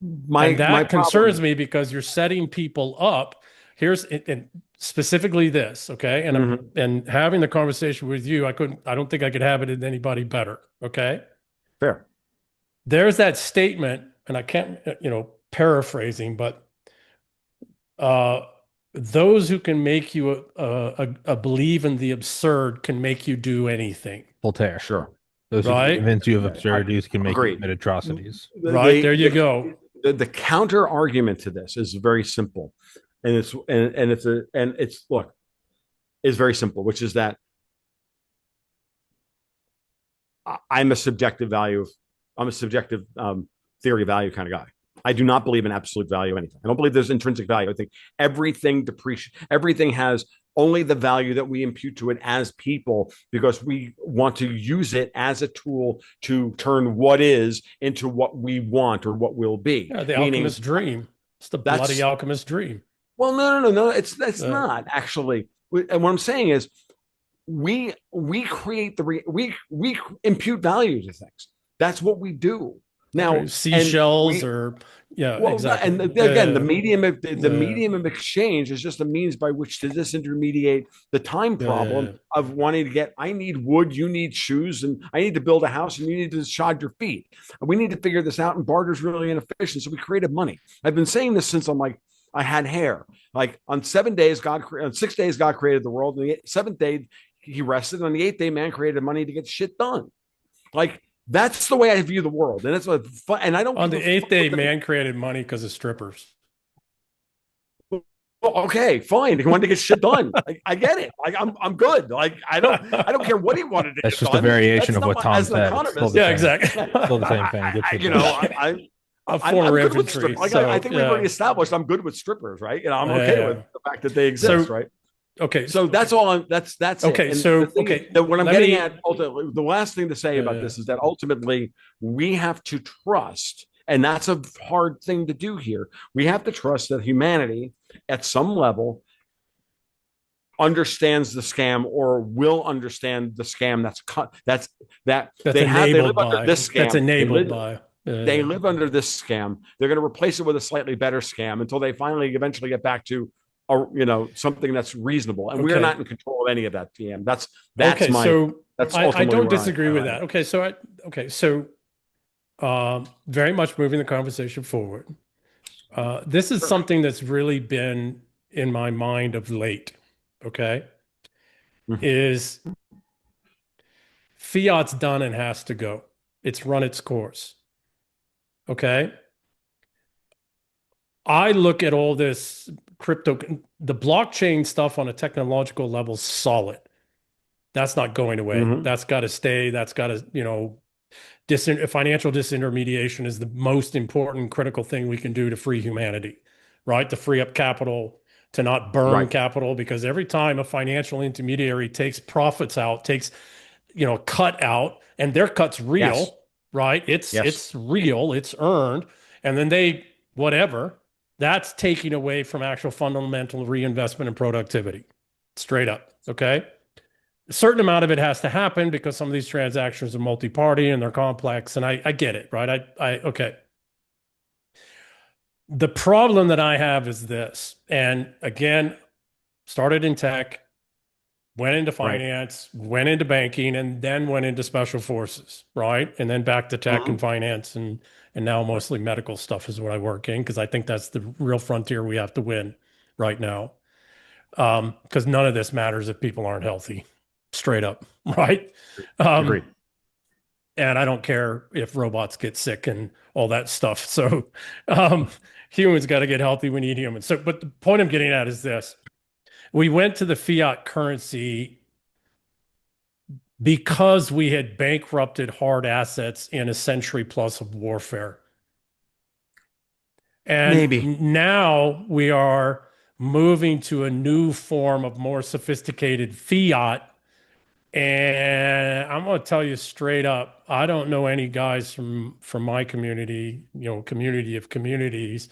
And that concerns me because you're setting people up. And specifically this, okay? And and having the conversation with you, I don't think I could have it in anybody better, okay? Fair. There's that statement, and I can't, paraphrasing, but those who can make you a believe in the absurd can make you do anything. Voltaire. Sure. Those who can convince you of absurdities can make you commit atrocities. Right, there you go. The counter argument to this is very simple, and it's very simple, which is that I'm a subjective theory of value kind of guy. I do not believe in absolute value anything. I don't believe there's intrinsic value. I think everything has only the value that we impute to it as people, because we want to use it as a tool to turn what is into what we want or what will be. Yeah, the alchemist's dream. It's the bloody alchemist's dream. Well, no. It's not actually. And what I'm saying is, we create we impute value to things. That's what we do. Now, seashells exactly. And again, the medium of exchange is just a means by which to disintermediate the time problem of wanting to get. I need wood, you need shoes, and I need to build a house, and you need to shod your feet. And we need to figure this out. And barter's really inefficient, so we created money. I've been saying this since I had hair. Like on 6 days, God created the world. On the seventh day, He rested. On the eighth day, man created money to get shit done. Like. That's the way I view the world, and that's what. And I don't. On the eighth day, man created money because of strippers. Well, okay, fine. He wanted to get shit done. I get it. I'm good. I don't care what he wanted to. That's just a variation of what Tom said. Yeah, exactly. Still the same thing. I'm for infantry. I think we've already established I'm good with strippers, right? And I'm okay with the fact that they exist, right? Okay, so that's all. That's okay. It. So what I'm getting at, ultimately, the last thing to say about this is that ultimately we have to trust, and that's a hard thing to do here. We have to trust that humanity, at some level, understands the scam or will understand the scam. That's they live under this scam. That's enabled by. They live under this scam. They're going to replace it with a slightly better scam until they eventually get back to. Something that's reasonable, and we're not in control of any of that. TM. That's okay. My. So that's I don't disagree with that. Okay, so very much moving the conversation forward. This is something that's really been in my mind of late. Okay, is fiat's done and has to go. It's run its course. Okay. I look at all this crypto, the blockchain stuff on a technological level, solid. That's not going away. Mm-hmm. That's got to stay. That's got to, financial disintermediation is the most important critical thing we can do to free humanity, right? To free up capital, to not burn Right. capital, because every time a financial intermediary takes profits out, takes, cut out, and their cut's Yes. real, right? Yes. It's real, it's earned, and then whatever, that's taking away from actual fundamental reinvestment and productivity, straight up. Okay. A certain amount of it has to happen because some of these transactions are multi-party and they're complex, and I get it, right? Okay. The problem that I have is this, and again, started in tech, went into Right. finance, went into banking, and then went into special forces, right? And then back to tech and Mm-hmm. finance, and now mostly medical stuff is what I work in, because I think that's the real frontier we have to win right now. Because none of this matters if people aren't healthy, straight up, right? Agreed. And I don't care if robots get sick and all that stuff. So um, humans got to get healthy. We need humans. So, but the point I'm getting at is this: we went to the fiat currency because we had bankrupted hard assets in a century plus of warfare. And Maybe. now we are moving to a new form of more sophisticated fiat. And I'm going to tell you straight up, I don't know any guys from my community, community of communities,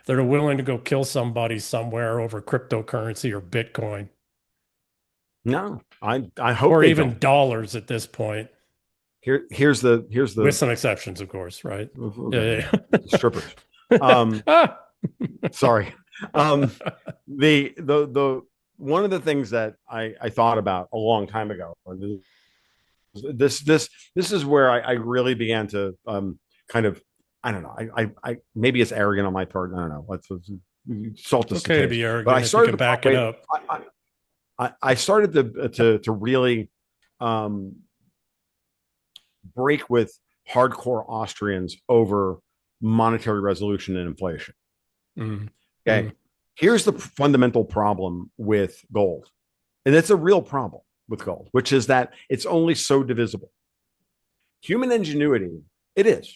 that are willing to go kill somebody somewhere over cryptocurrency or Bitcoin. No, I hope or they even don't. dollars at this point. Here's the With some exceptions, of course, right? okay. Yeah. Strippers. Sorry. The one of the things that I thought about a long time ago, this is where I really began to kind of, I don't know, I maybe it's arrogant on my part. I don't know. Let's salt this Okay to be but arrogant I if you started can to back it up. I started to really um, break with hardcore Austrians over monetary resolution and inflation. Mm. Okay. Mm. Here's the fundamental problem with gold. And it's a real problem with gold, which is that it's only so divisible. Human ingenuity, it is,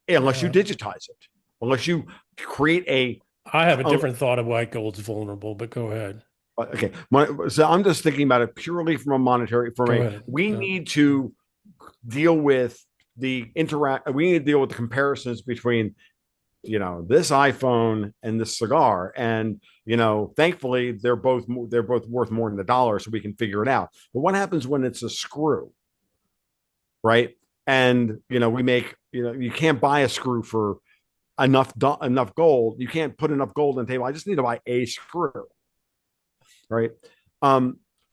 unless you digitize it, unless you create a. I have a different thought of why gold's vulnerable, but go ahead. Okay. So I'm just thinking about it purely from a monetary, we need to deal with we need to deal with the comparisons between this iPhone and this cigar, and thankfully they're both worth more than $1, so we can figure it out. But what happens when it's a screw, right? And we make you can't buy a screw for enough gold. You can't put enough gold on the table. I just need to buy a screw, right?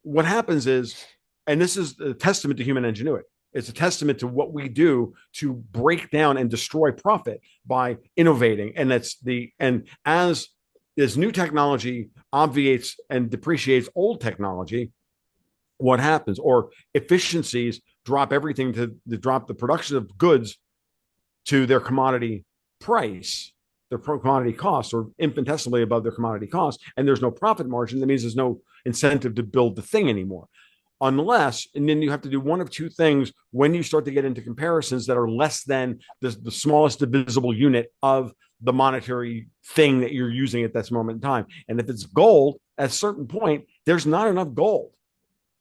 What happens is, and this is a testament to human ingenuity. It's a testament to what we do to break down and destroy profit by innovating. And as this new technology obviates and depreciates old technology, what happens? Or efficiencies drop everything to drop the production of goods to their commodity price, their commodity costs, or infinitesimally above their commodity costs, and there's no profit margin. That means there's no incentive to build the thing anymore. Unless, and then you have to do one of two things when you start to get into comparisons that are less than the smallest divisible unit of the monetary thing that you're using at this moment in time. And if it's gold, at a certain point, there's not enough gold,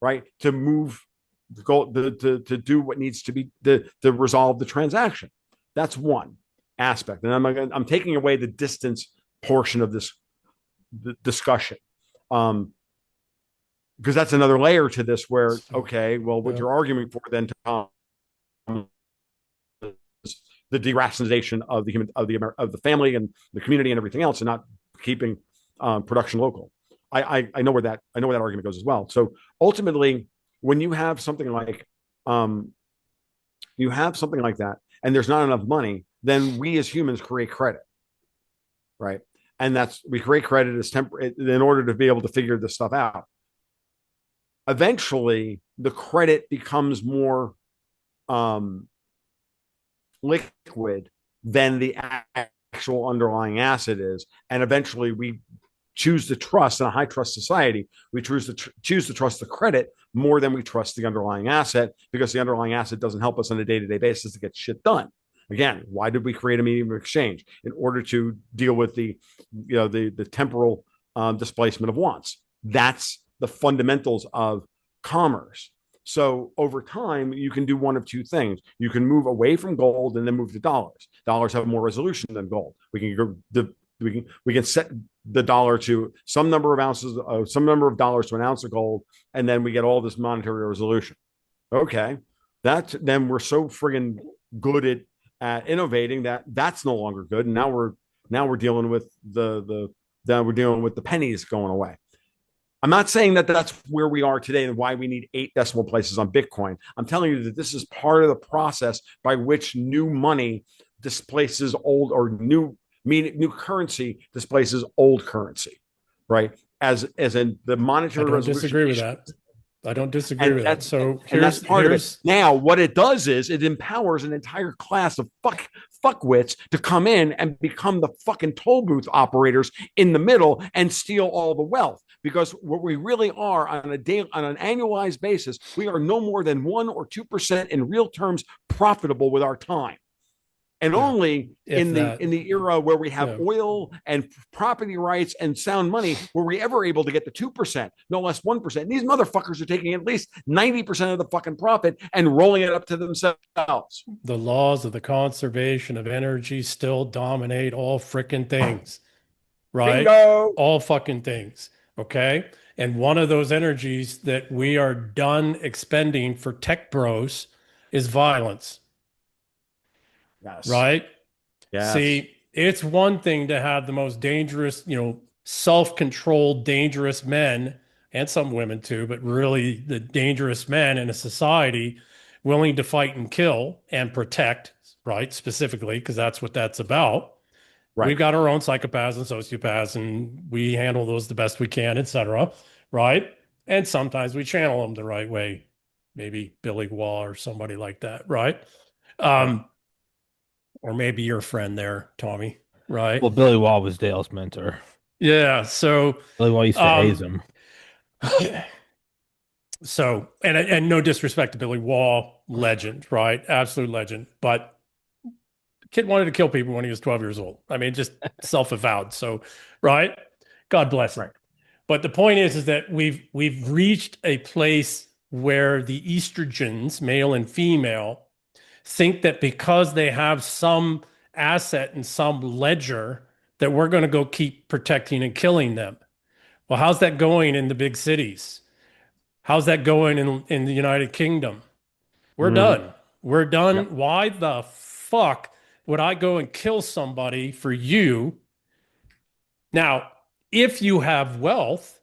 right, to move the gold to do what needs to be to resolve the transaction. That's one aspect, and I'm taking away the distance portion of this discussion. Because that's another layer to this where, okay, well, what you're arguing for then, Tom, is the deracinization of the family and the community and everything else, and not keeping production local. I know where that argument goes as well. So ultimately, when you have something like that, and there's not enough money, then we as humans create credit, right? And we create credit as in order to be able to figure this stuff out. Eventually, the credit becomes more liquid than the actual underlying asset is. And eventually we choose to trust in a high trust society. We choose to trust the credit more than we trust the underlying asset, because the underlying asset doesn't help us on a day-to-day basis to get shit done. Again, why did we create a medium of exchange? In order to deal with the temporal displacement of wants. That's the fundamentals of commerce. So over time, you can do one of two things. You can move away from gold and then move to dollars. Dollars have more resolution than gold. We can set the dollar to some number of ounces, some number of dollars to an ounce of gold, and then we get all this monetary resolution. Okay, then we're so friggin' good at innovating that's no longer good, and now we're dealing with the pennies going away. I'm not saying that that's where we are today and why we need 8 decimal places on Bitcoin. I'm telling you that this is part of the process by which new money displaces old, or new currency displaces old currency, right? As in the monetary I don't resolution. disagree with that. I don't disagree with that. So that's part of it. Now, what it does is it empowers an entire class of fuckwits to come in and become the fucking toll booth operators in the middle and steal all the wealth. Because what we really are on an annualized basis, we are no more than 1 or 2% in real terms profitable with our time. And only in the era where we have oil and property rights and sound money were we ever able to get the 2%, no less 1%. And these motherfuckers are taking at least 90% of the fucking profit and rolling it up to themselves. The laws of the conservation of energy still dominate all freaking things, right? Bingo! All fucking things, okay? And one of those energies that we are done expending for tech bros is violence. Yes. Right? Yes. See, it's one thing to have the most dangerous, self-controlled, dangerous men, and some women too, but really the dangerous men in a society willing to fight and kill and protect, right? Specifically, because that's what that's about. Right. We've got our own psychopaths and sociopaths, and we handle those the best we can, etc. Right? And sometimes we channel them the right way. Maybe Billy Wall or somebody like that, right? Or maybe your friend there, Tommy, right? Well, Billy Wall was Dale's mentor. Yeah, so Billy Wall used to haze him. So, and no disrespect to Billy Wall, legend, right? Absolute legend. But the kid wanted to kill people when he was 12 years old. I mean, just self-avowed. So, right? God bless him. Right. But the point is that we've reached a place where the estrogens, male and female, think that because they have some asset and some ledger that we're going to go keep protecting and killing them. Well, how's that going in the big cities? How's that going in the United Kingdom? We're done. We're done. Yep. Why the fuck would I go and kill somebody for you? Now, if you have wealth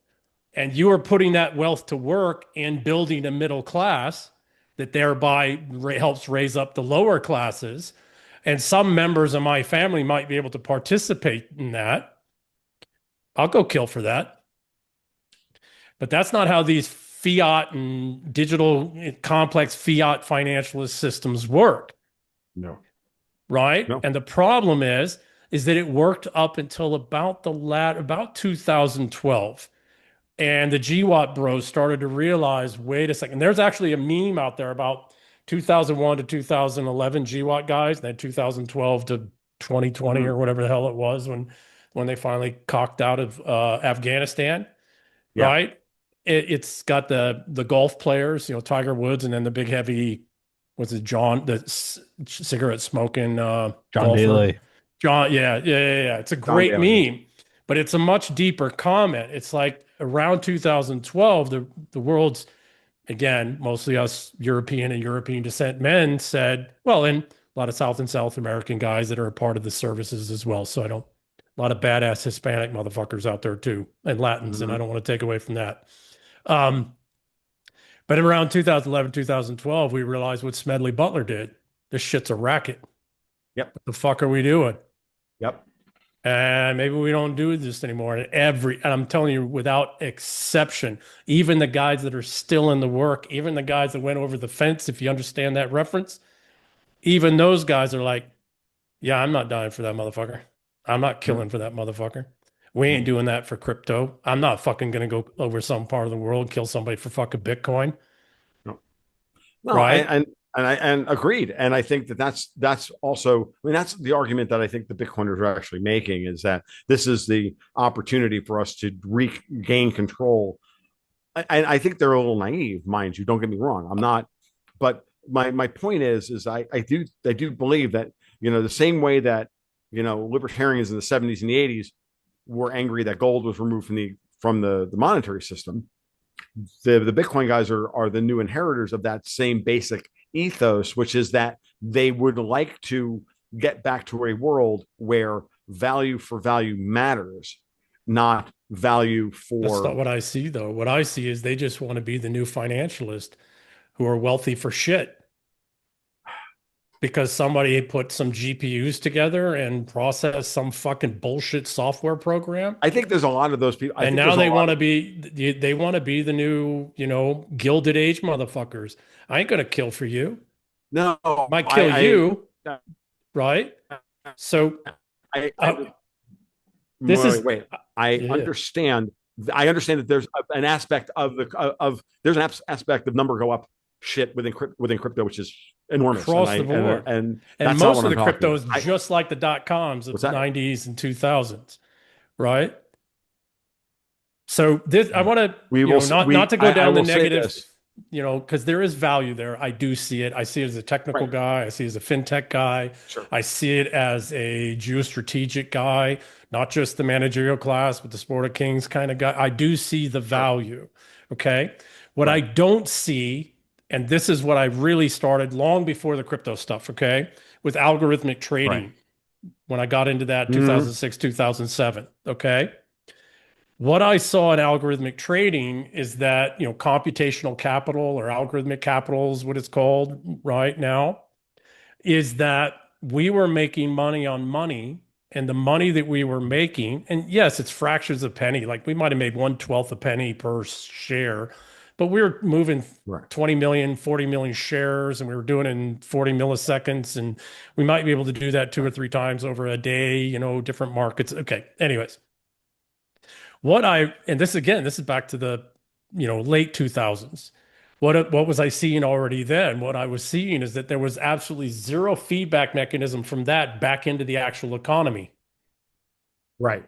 and you are putting that wealth to work and building a middle class, that thereby helps raise up the lower classes. And some members of my family might be able to participate in that. I'll go kill for that. But that's not how these fiat and digital complex fiat financialist systems work. No. Right? No. And the problem is that it worked up until about 2012. And the GWAT bros started to realize, wait a second, there's actually a meme out there about 2001 to 2011 GWAT guys, and then 2012 to 2020 or whatever the hell it was when they finally cocked out of Afghanistan, right? It's got the golf players, Tiger Woods, and then the big heavy, the cigarette smoking John golfer. Daly. John, yeah. It's a great meme, but it's a much deeper comment. It's like, around 2012, the world's, again, mostly us European and European descent men said, well, and a lot of South and South American guys that are a part of the services as well. So a lot of badass Hispanic motherfuckers out there too, and Latins, and I don't want to take away from that. But around 2011, 2012, we realized what Smedley Butler did. This shit's a racket. Yep. What the fuck are we doing? Yep. And maybe we don't do this anymore. And I'm telling you, without exception, even the guys that are still in the work, even the guys that went over the fence, if you understand that reference, even those guys are like, yeah, I'm not dying for that motherfucker. I'm not killing for that motherfucker. We ain't doing that for crypto. I'm not fucking going to go over some part of the world and kill somebody for fucking Bitcoin. No, no, Right. and agreed. And I think that's also, I mean, that's the argument that I think the Bitcoiners are actually making, is that this is the opportunity for us to regain control. And I think they're a little naive, mind you. Don't get me wrong. I'm not, but my point is I do believe that, the same way that, libertarians in the 70s and the 80s were angry that gold was removed from the monetary system. The Bitcoin guys are the new inheritors of that same basic ethos, which is that they would like to get back to a world where value for value matters, not value for. That's not what I see, though. What I see is they just want to be the new financialist who are wealthy for shit because somebody put some GPUs together and processed some fucking bullshit software program. I think there's a lot of those people. And now they want to be the new, Gilded Age motherfuckers. I ain't gonna kill for you. No, Might kill you, right? So this is wait. I understand. I understand that there's an aspect of there's an aspect of number go up shit within crypto, which is enormous across the board. And most of the crypto is just like the .coms of the 90s and 2000s, right? So this, I want to, not to go down the negative, because there is value there. I do see it. I see it as a technical guy. I see it as a fintech guy. Sure. I see it as a geostrategic guy, not just the managerial class, but the sport of kings kind of guy. I do see the value. Okay. What I don't see, and this is what I really started long before the crypto stuff, okay, with algorithmic trading, when I got into that 2006, 2007, okay? What I saw in algorithmic trading is that, computational capital, or algorithmic capital is what it's called right now, is that we were making money on money, and the money that we were making, and yes, it's fractions of a penny, like we might have made 1/12 a penny per share, but we were moving 20 million, 40 million shares, and we were doing it in 40 milliseconds, and we might be able to do that 2 or 3 times over a day, different markets. Okay, anyways. And this is back to the, late 2000s. What was I seeing already then? What I was seeing is that there was absolutely zero feedback mechanism from that back into the actual economy. Right.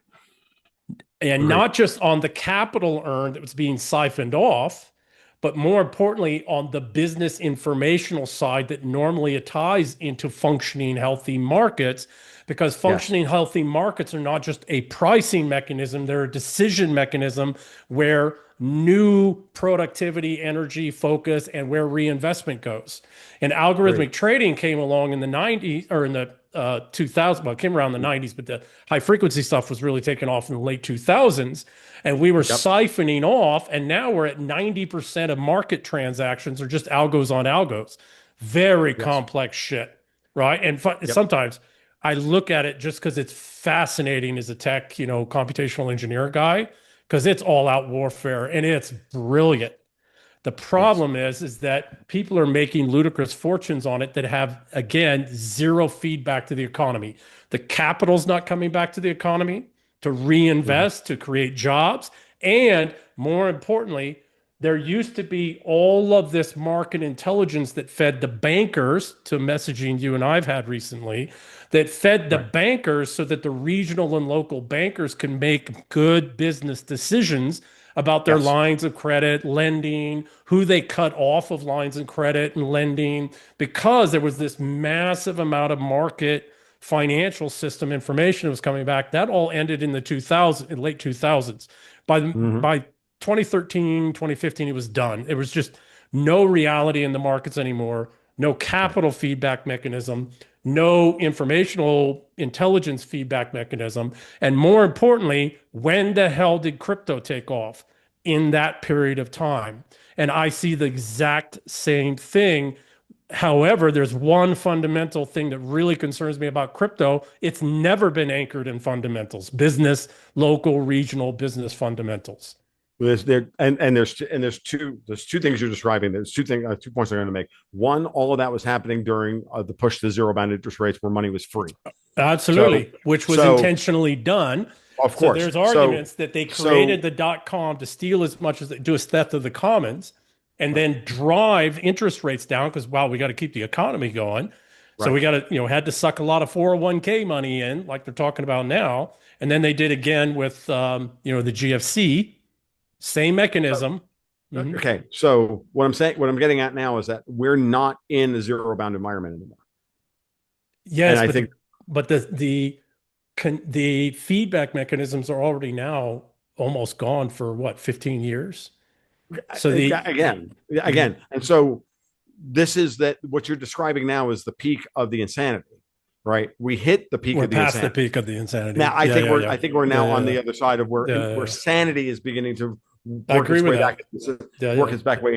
And not just on the capital earned that was being siphoned off, but more importantly, on the business informational side that normally it ties into functioning healthy markets, because functioning healthy markets are not just a pricing mechanism, they're a decision mechanism where new productivity, energy, focus, and where reinvestment goes. And algorithmic trading came along in the 90s, or in the 2000s, well, it came around the 90s, but the high frequency stuff was really taking off in the late 2000s. And we were siphoning off, and now we're at 90% of market transactions are just algos on algos. Very complex shit, right? And sometimes I look at it just because it's fascinating as a tech, computational engineer guy, because it's all out warfare and it's brilliant. The problem is that people are making ludicrous fortunes on it that have, again, zero feedback to the economy. The capital's not coming back to the economy to reinvest, to create jobs. And more importantly, there used to be all of this market intelligence that fed the bankers, to messaging you and I've had recently, that fed the bankers so that the regional and local bankers can make good business decisions about their lines of credit, lending, who they cut off of lines of credit and lending, because there was this massive amount of market financial system information that was coming back. That all ended in the late 2000s. By 2013, 2015, it was done. It was just no reality in the markets anymore, no capital feedback mechanism, no informational intelligence feedback mechanism. And more importantly, when the hell did crypto take off? In that period of time. And I see the exact same thing. However, there's one fundamental thing that really concerns me about crypto. It's never been anchored in fundamentals, business, local, regional business fundamentals. There's two things you're describing. There's 2 points I'm going to make. One, all of that was happening during the push to zero bound interest rates where money was free. Absolutely, which was intentionally done. Of course. So there's arguments that they created the .com to steal as much as they do a theft of the commons, and then drive interest rates down because we got to keep the economy going. So we got to had to suck a lot of 401k money in, like they're talking about now, and then they did again with the GFC. Same mechanism. Okay. So what I'm getting at now is that we're not in a zero bound environment anymore. Yes. And I think, but the feedback mechanisms are already now almost gone for 15 years. So again. And so this is what you're describing now is the peak of the insanity, right? We hit the peak of the insanity. We're past the peak of the insanity. Now I think we're now on the other side of where sanity is beginning to work its way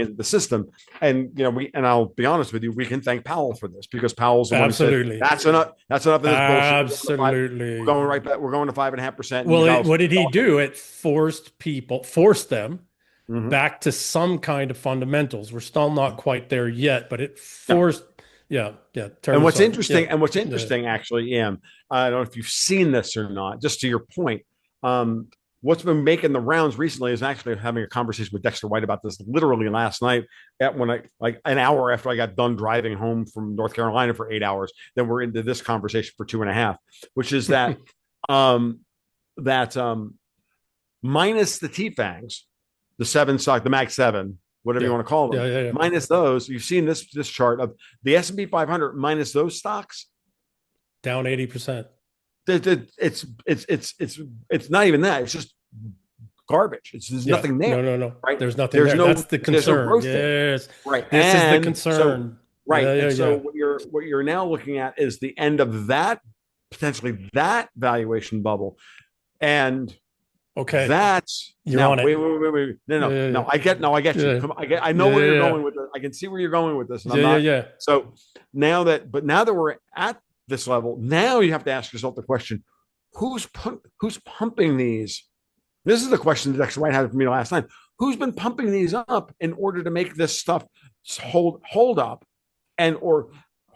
into the system. And I'll be honest with you, we can thank Powell for this because Powell's the one who said, that's enough of this bullshit. Absolutely. We're going right back. We're going to 5.5%. Well, what did he do? It forced them back to some kind of fundamentals. We're still not quite there yet, but it forced And what's interesting actually, Ian, I don't know if you've seen this or not, just to your point, what's been making the rounds recently is actually having a conversation with Dexter White about this literally last night when an hour after I got done driving home from North Carolina for 8 hours. Then we're into this conversation for 2.5, which is that minus the TFANGs, the seven stock, the Mag 7, whatever you want to call them, minus those, you've seen this chart of the S&P 500 minus those stocks down 80%. It's not even that. It's just garbage. There's nothing there. No. Right? There's nothing there. That's the concern. Yes. Right. This is the concern. So what you're now looking at is the end of that, potentially that valuation bubble. And that's on it. Wait. No. I get you. I know where you're going with this. I can see where you're going with this. And So now that we're at this level, now you have to ask yourself the question: who's pumping these? This is the question that Dexter White had for me last night. Who's been pumping these up in order to make this stuff hold up, or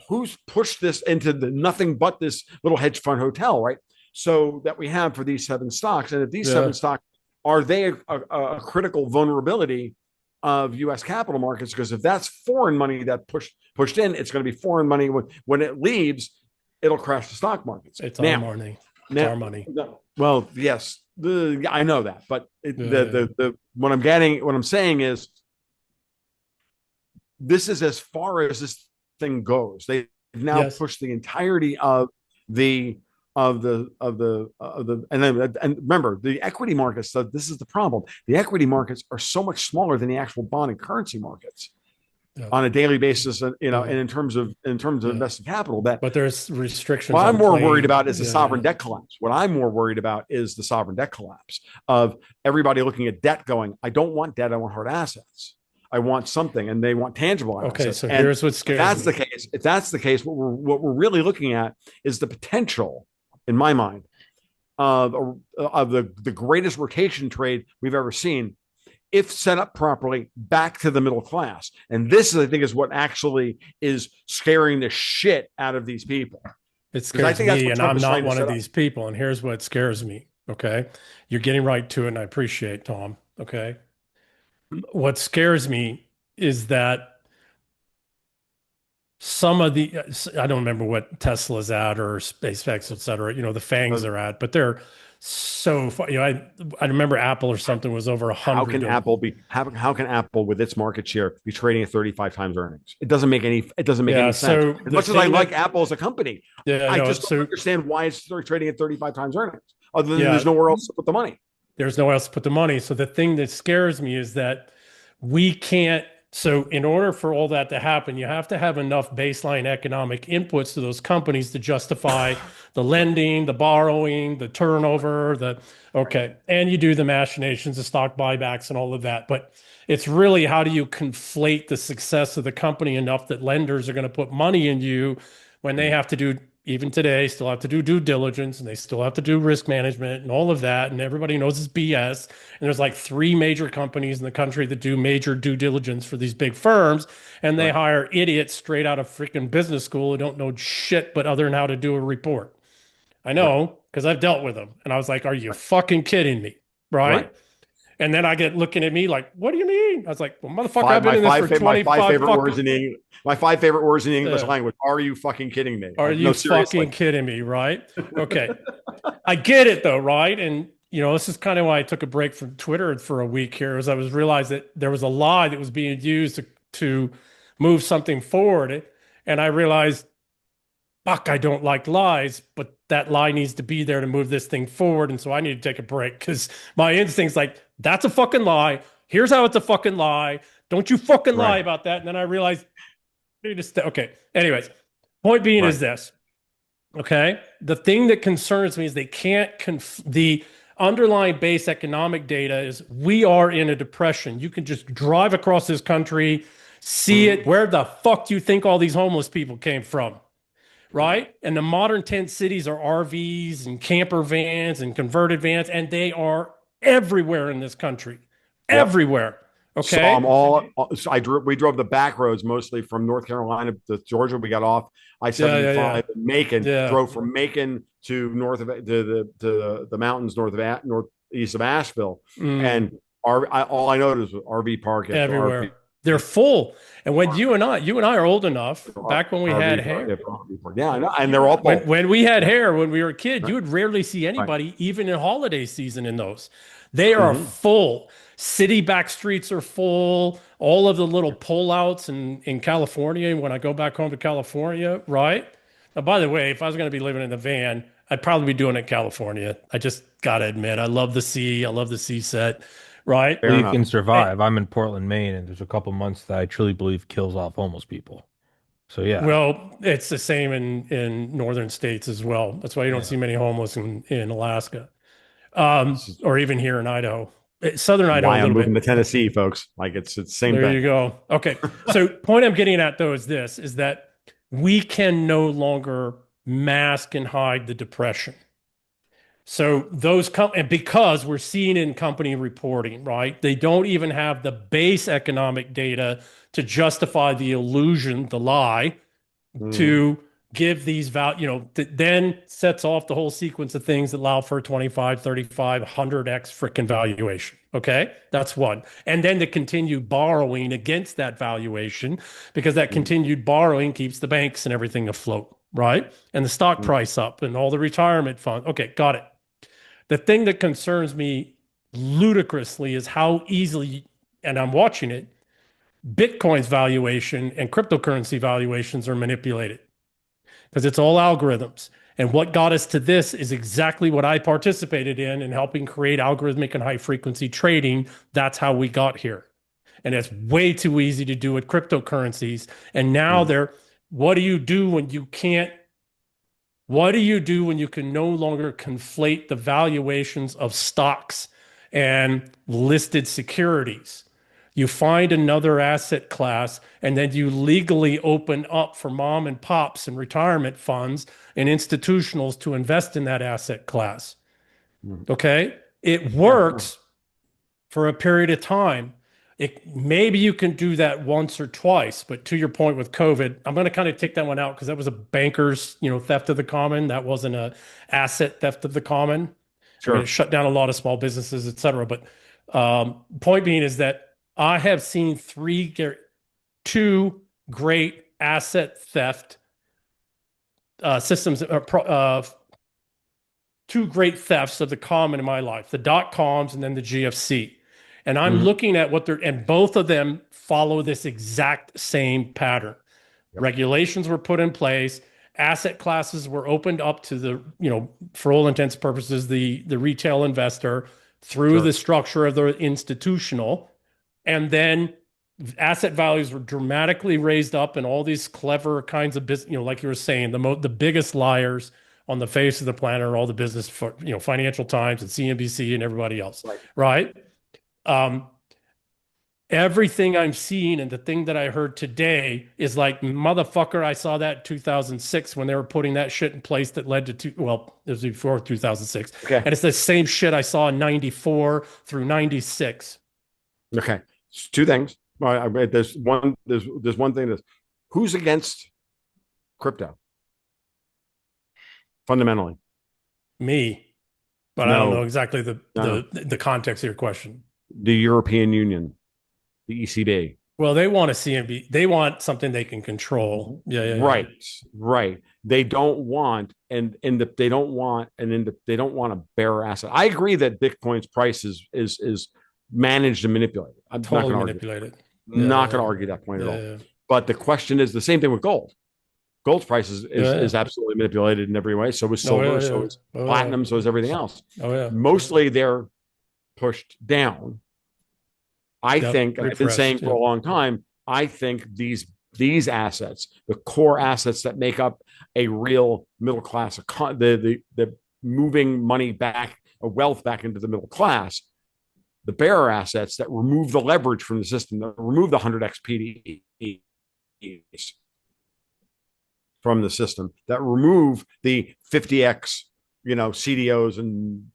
who's pushed this into the nothing but this little hedge fund hotel, right? So that we have for these 7 stocks, and if these 7 stocks are they a critical vulnerability of U.S. capital markets? Because if that's foreign money that pushed in, it's going to be foreign money when it leaves. It'll crash the stock markets. It's our money. It's our money. Well, yes, I know that, but what I'm saying is, this is as far as this thing goes. They've now pushed the entirety of the and remember the equity markets. So this is the problem. The equity markets are so much smaller than the actual bond and currency markets. On a daily basis, and in terms of invested capital, but there's restrictions. What I'm more worried about is the sovereign debt collapse. What I'm more worried about is the sovereign debt collapse of everybody looking at debt, going, I don't want debt, I want hard assets. I want something, and they want tangible assets. Okay, so here's what scares me. If that's the case, what we're really looking at is the potential, in my mind, of the greatest rotation trade we've ever seen, if set up properly, back to the middle class. And this, I think, is what actually is scaring the shit out of these people. It scares me, and I'm not one of these people. And here's what scares me, okay? You're getting right to it, and I appreciate, Tom, okay? What scares me is that some of the, I don't remember what Tesla's at or SpaceX, et cetera, the FANGs are at, but they're so far, I remember Apple or something was over 100. How can Apple with its market share be trading at 35 times earnings? It doesn't make any sense. So as much as I like Apple as a company, I just don't understand why it's trading at 35 times earnings, other than there's nowhere else to put the money. There's nowhere else to put the money. So the thing that scares me is that we can't. So in order for all that to happen, you have to have enough baseline economic inputs to those companies to justify the lending, the borrowing, the turnover, and you do the machinations, the stock buybacks and all of that. But it's really, how do you conflate the success of the company enough that lenders are going to put money in you when they have to do, even today, still have to do due diligence and they still have to do risk management and all of that. And everybody knows it's BS. And there's like 3 major companies in the country that do major due diligence for these big firms. And they hire idiots straight out of freaking business school who don't know shit but other than how to do a report. I know because I've dealt with them. And I was like, are you fucking kidding me? Right? And then I get looking at me like, what do you mean? I was like, well, motherfucker, I've been in this for 25 my 5 favorite words in the English language. Are you fucking kidding me? Are you fucking kidding me? Right? Okay. I get it though, right? And this is kind of why I took a break from Twitter for a week here, as I was realized that there was a lie that was being used to move something forward. And I realized, fuck, I don't like lies, but that lie needs to be there to move this thing forward. And so I need to take a break because my instinct's like, that's a fucking lie. Here's how it's a fucking lie. Don't you fucking lie about that. And then I realized, okay. Anyways, point being is this. Okay. The thing that concerns me is they can't, the underlying base economic data is we are in a depression. You can just drive across this country, see it. Where the fuck do you think all these homeless people came from? Right? And the modern tent cities are RVs and camper vans and converted vans, and they are everywhere in this country. Everywhere. Okay. So we drove the back roads mostly from North Carolina to Georgia. We got off I-75 in Macon, drove from Macon to the mountains northeast of Asheville. And all I noticed was RV park everywhere. RV. They're full. And when you and I are old enough, back when we had hair. Yeah, I know. And they're all when we had hair, when we were a kid, you would rarely see anybody, even in holiday season, in those. They are full. City back streets are full. All of the little pullouts in California, when I go back home to California, right? Now, by the way, if I was going to be living in a van, I'd probably be doing it in California. I just got to admit, I love the sea. I love the sea set. Right? You can survive. I'm in Portland, Maine, and there's a couple months that I truly believe kills off homeless people. So yeah. Well, it's the same in northern states as well. That's why you don't see many homeless in Alaska, or even here in Idaho. Southern Idaho. Why I'm moving to Tennessee, folks. Like it's the same thing. There you go. Okay. So point I'm getting at though is this: is that we can no longer mask and hide the depression. So those and because we're seeing in company reporting, right? They don't even have the base economic data to justify the illusion, the lie, to give these that then sets off the whole sequence of things that allow for a 25, 35, 100x freaking valuation. Okay, that's one. And then the continued borrowing against that valuation, because that continued borrowing keeps the banks and everything afloat, right? And the stock price up and all the retirement funds. Okay, got it. The thing that concerns me ludicrously is how easily, and I'm watching it, Bitcoin's valuation and cryptocurrency valuations are manipulated because it's all algorithms. And what got us to this is exactly what I participated in helping create algorithmic and high frequency trading. That's how we got here. And it's way too easy to do with cryptocurrencies. And now what do you do when you can't? What do you do when you can no longer conflate the valuations of stocks and listed securities? You find another asset class, and then you legally open up for mom and pops and retirement funds and institutionals to invest in that asset class. Okay? It works for a period of time. Maybe you can do that once or twice, but to your point with COVID, I'm going to kind of take that one out because that was a banker's, theft of the common. That wasn't a asset theft of the common. Sure. It shut down a lot of small businesses, et cetera. But point being is that I have seen two great asset theft systems, two great thefts of the common in my life, the dot-coms and then the GFC. And I'm looking at and both of them follow this exact same pattern. Yep. Regulations were put in place. Asset classes were opened up to the, for all intents and purposes, the retail investor through the structure of the institutional. And then asset values were dramatically raised up and all these clever kinds of business, like you were saying, the biggest liars on the face of the planet are all the business, Financial Times and CNBC and everybody else. Right? everything I'm seeing and the thing that I heard today is like, motherfucker, I saw that in 2006 when they were putting that shit in place that led to, well, it was before 2006. Okay. And it's the same shit I saw in 94 through 96. Okay. It's two things. There's one thing that's who's against crypto fundamentally. Me, but No. I don't know exactly the No. the context of your question. The European Union, the ECB. Well, they want a CMB. They want something they can control. Yeah. Right. Right. They don't want they don't want a bearer asset. I agree that Bitcoin's price is managed and manipulated. I'm Totally not manipulated. not going to argue that point at all. But the question is the same thing with gold. Gold's price is absolutely manipulated in every way. So is silver, so is platinum, so is everything else. Mostly they're pushed down. I think, and I've been saying for a long time, I think these assets, the core assets that make up a real middle class, the moving money back, wealth back into the middle class, the bearer assets that remove the leverage from the system, that remove the 100x PDEs from the system, that remove the 50x, CDOs and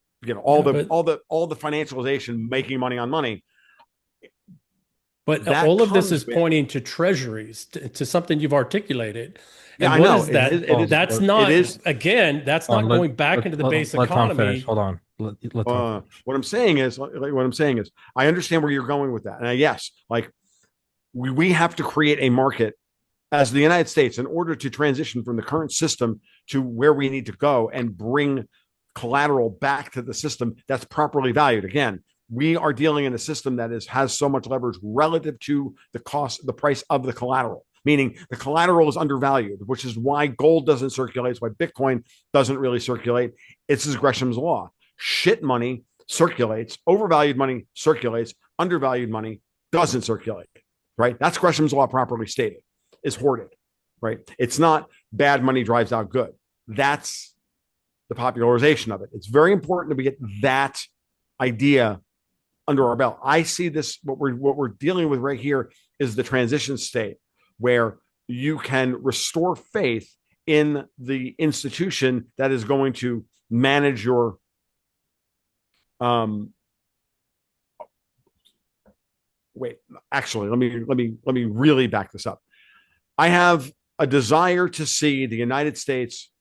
all the financialization, making money on money. But all of this is pointing to treasuries, to something you've articulated. And I know that's not going back into the base economy. Hold on. What I'm saying is, I understand where you're going with that. And yes, like we have to create a market as the United States in order to transition from the current system to where we need to go and bring collateral back to the system that's properly valued. Again, we are dealing in a system that has so much leverage relative to the price of the collateral, meaning the collateral is undervalued, which is why gold doesn't circulate. It's why Bitcoin doesn't really circulate. It's Gresham's law. Shit money circulates, overvalued money circulates, undervalued money doesn't circulate, right? That's Gresham's law properly stated, is hoarded, right? It's not bad money drives out good. That's the popularization of it. It's very important that we get that idea under our belt. I see this, what we're dealing with right here is the transition state where you can restore faith in the institution that is going to manage your let me really back this up. I have a desire to see the United States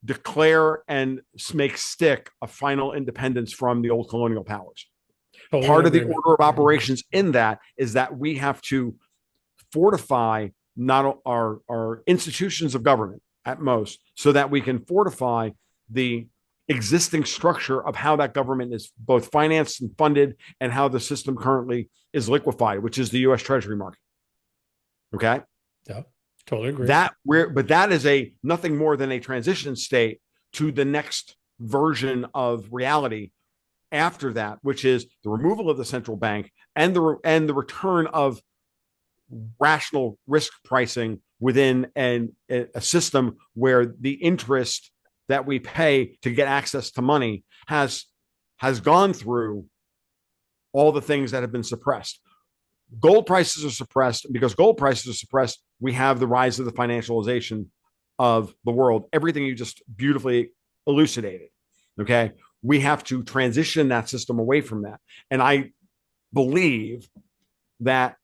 declare and make stick a final independence from the old colonial powers. Part of the order of operations in that is that we have to fortify not our institutions of government at most, so that we can fortify the existing structure of how that government is both financed and funded and how the system currently is liquefied, which is the U.S. Treasury market. Okay? Yeah, totally agree. But that is nothing more than a transition state to the next version of reality after that, which is the removal of the central bank and the return of rational risk pricing within a system where the interest that we pay to get access to money has gone through all the things that have been suppressed. Gold prices are suppressed. Because gold prices are suppressed, we have the rise of the financialization of the world. Everything you just beautifully elucidated. Okay. We have to transition that system away from that. And I believe that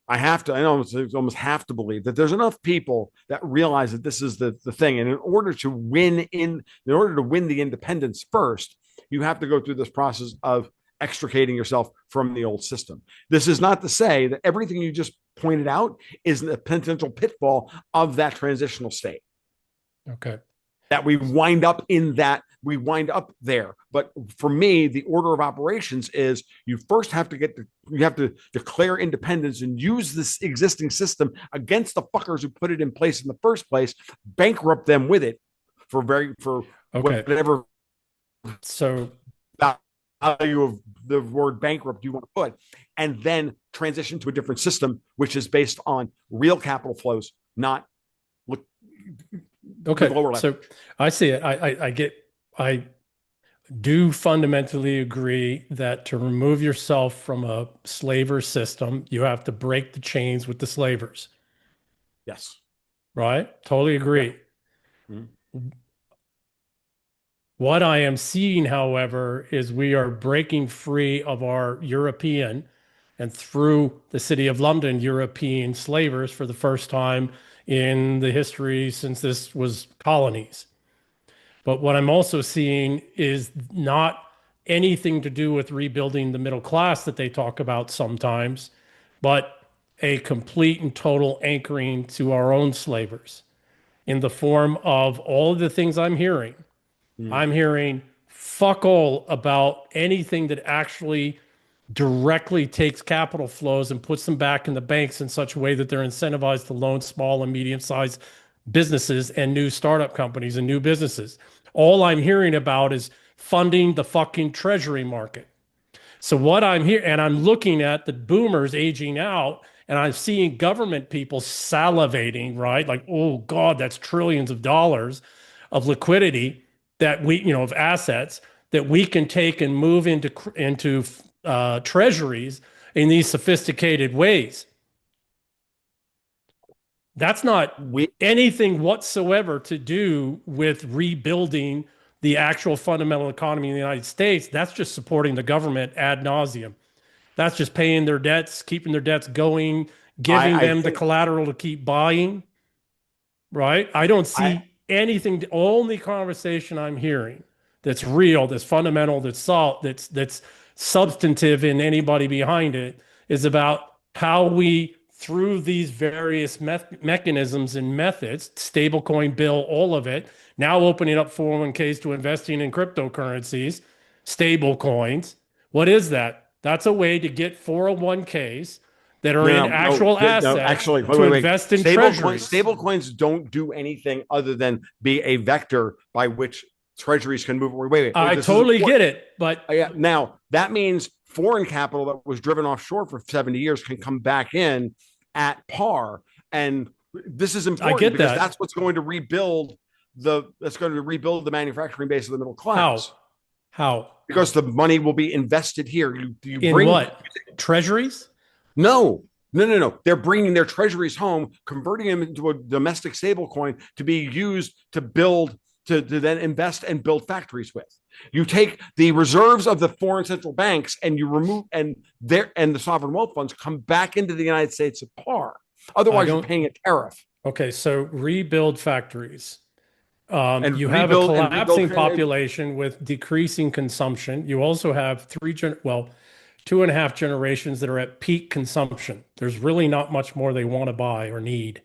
I almost have to believe that there's enough people that realize that this is the thing. And in order to win the independence first, you have to go through this process of extricating yourself from the old system. This is not to say that everything you just pointed out is a potential pitfall of that transitional state. Okay. That we wind up there. But for me, the order of operations is you first have to declare independence and use this existing system against the fuckers who put it in place in the first place, bankrupt them with it whatever value of the word bankrupt you want to put, and then transition to a different system, which is based on real capital flows, not okay. So I see it. do fundamentally agree that to remove yourself from a slaver system, you have to break the chains with the slavers, Yes. right? Totally Yeah. agree. Mhm. What I am seeing, however, is we are breaking free of our European and through the city of London, European slavers for the first time in the history since this was colonies. But what I'm also seeing is not anything to do with rebuilding the middle class that they talk about sometimes, but a complete and total anchoring to our own slavers in the form of all of the things I'm hearing. Mhm. I'm hearing fuck all about anything that actually directly takes capital flows and puts them back in the banks in such a way that they're incentivized to loan small and medium sized businesses and new startup companies and new businesses. All I'm hearing about is funding the fucking treasury market. So what I'm here, and I'm looking at the boomers aging out, and I'm seeing government people salivating, right? Like, oh God, that's trillions of dollars of liquidity that we, of assets that we can take and move into treasuries in these sophisticated ways. That's not We anything whatsoever to do with rebuilding the actual fundamental economy in the United States. That's just supporting the government ad nauseum. That's just paying their debts, keeping their debts going, giving I them the think collateral to keep buying, right? I don't I see anything. The only conversation I'm hearing that's real, that's fundamental, that's substantive in anybody behind it is about how we, through these various mechanisms and methods, stablecoin bill, all of it, now opening up 401ks to investing in cryptocurrencies, stable coins. What is that? That's a way to get 401ks that are in actual no. assets Actually, wait, to wait, wait. invest in treasuries. Stable coins don't do anything other than be a vector by which treasuries can move. I This is totally important. get it, but Yeah. Now that means foreign capital that was driven offshore for 70 years can come back in at par, and this is I important get because that. that's going to rebuild the manufacturing base of the middle How? class How? because the money will be invested here. You In bring what? Treasuries? no, no. They're bringing their treasuries home, converting them into a domestic stablecoin to be used to build, to then invest and build factories with. You take the reserves of the foreign central banks and you remove, and the sovereign wealth funds come back into the United States at par. I Otherwise, you're don't. paying a tariff Okay, so rebuild factories. and You have a rebuild. collapsing population with decreasing consumption. You also have two and a half generations that are at peak consumption. There's really not much more they want to buy or need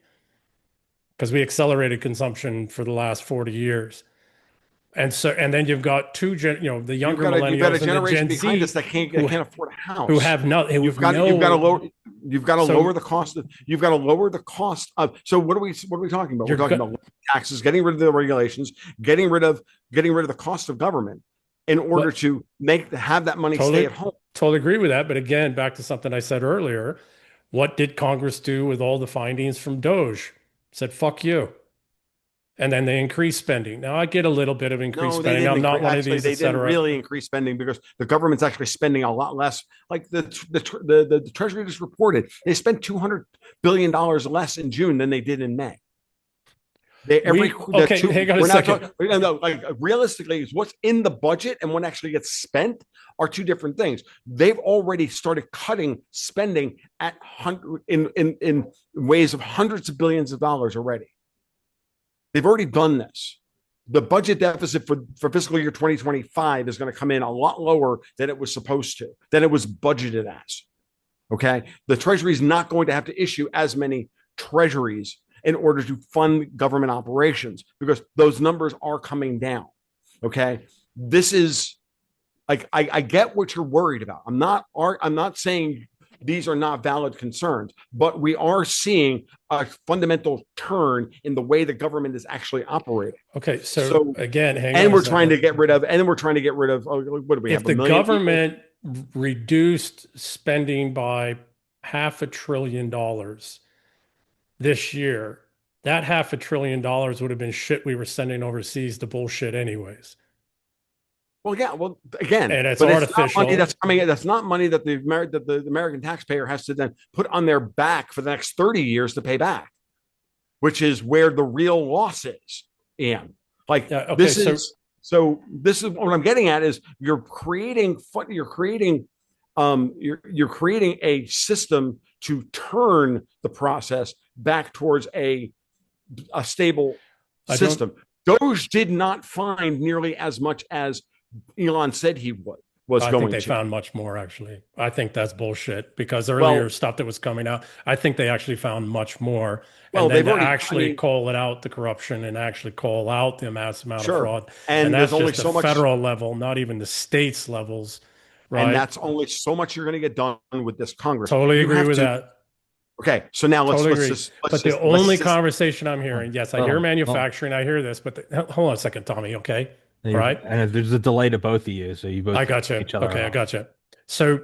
because we accelerated consumption for the last 40 years. And then you've got the younger You've got a millennials and the generation Gen behind us Z that who can't afford a who house. have no who You've have got you've got to no lower so the cost of you've got to lower the cost of. So what are we talking about? We're you're talking go- about taxes, getting rid of the regulations, getting rid of the cost of government in order what to have that money stay totally at home. totally agree with that. But again, back to something I said earlier, what did Congress do with all the findings from Doge? Said fuck you. And then they increased spending. Now I get a little bit of increased No, they spending. didn't I'm not increase. one of Actually, these, they et didn't cetera. really increase spending because the government's actually spending a lot less. Like the Treasury just reported, they spent $200 billion less in June than they did in May. Hang on a We're not second. talking. No, like realistically, is what's in the budget and what actually gets spent are two different things. They've already started cutting spending at in ways of hundreds of billions of dollars already. They've already done this. The budget deficit for fiscal year 2025 is going to come in a lot lower than it was supposed to, than it was budgeted as. Okay. The Treasury is not going to have to issue as many treasuries in order to fund government operations because those numbers are coming down. Okay. This is like, I get what you're worried about. I'm not saying these are not valid concerns, but we are seeing a fundamental turn in the way the government is actually operating. Okay, so again, hang on And a we're second. trying to get rid of, and then we're trying to get rid of, what do we have? If the government reduced spending by $500 billion this year, that $500 billion would have been shit we were sending overseas to bullshit anyways. Well, yeah. Well, again, and it's but artificial. it's not money that's coming in. That's not money that the American taxpayer has to then put on their back for the next 30 years to pay back, which is where the real loss is. Ian, like this is what I'm getting at is you're creating a system to turn the process back towards a stable system. Doge did not find nearly as much as Elon said he was I going think they to. found much more, actually. I think that's bullshit because earlier stuff that was coming out, I think they actually found much more. Well, and then they've already actually call it out, the corruption, and actually call out the mass amount of fraud. And that's there's only just so the much federal level, not even the states levels, right? And that's only so much you're going to get done with this Congress. Totally agree with that. Okay, so now let's the only conversation I'm hearing, yes, I hear manufacturing, I hear this, but hold on a second, Tommy, okay? All right. And there's a delay to both of you, so you both I got you. Okay, I got you. So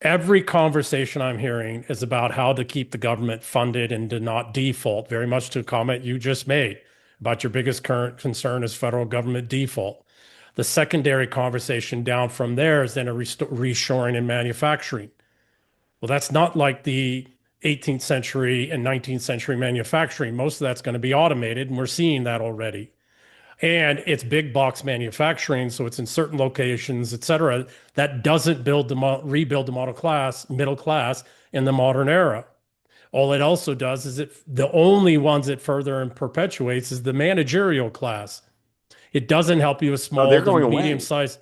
every conversation I'm hearing is about how to keep the government funded and to not default, very much to a comment you just made about your biggest current concern is federal government default. The secondary conversation down from there is then a reshoring and manufacturing. Well, that's not like the 18th century and 19th century manufacturing. Most of that's going to be automated, and we're seeing that already. And it's big box manufacturing, so it's in certain locations, et cetera, that doesn't rebuild the middle class in the modern era. All it also does is the only ones it further and perpetuates is the managerial class. It doesn't help you with small to medium-sized.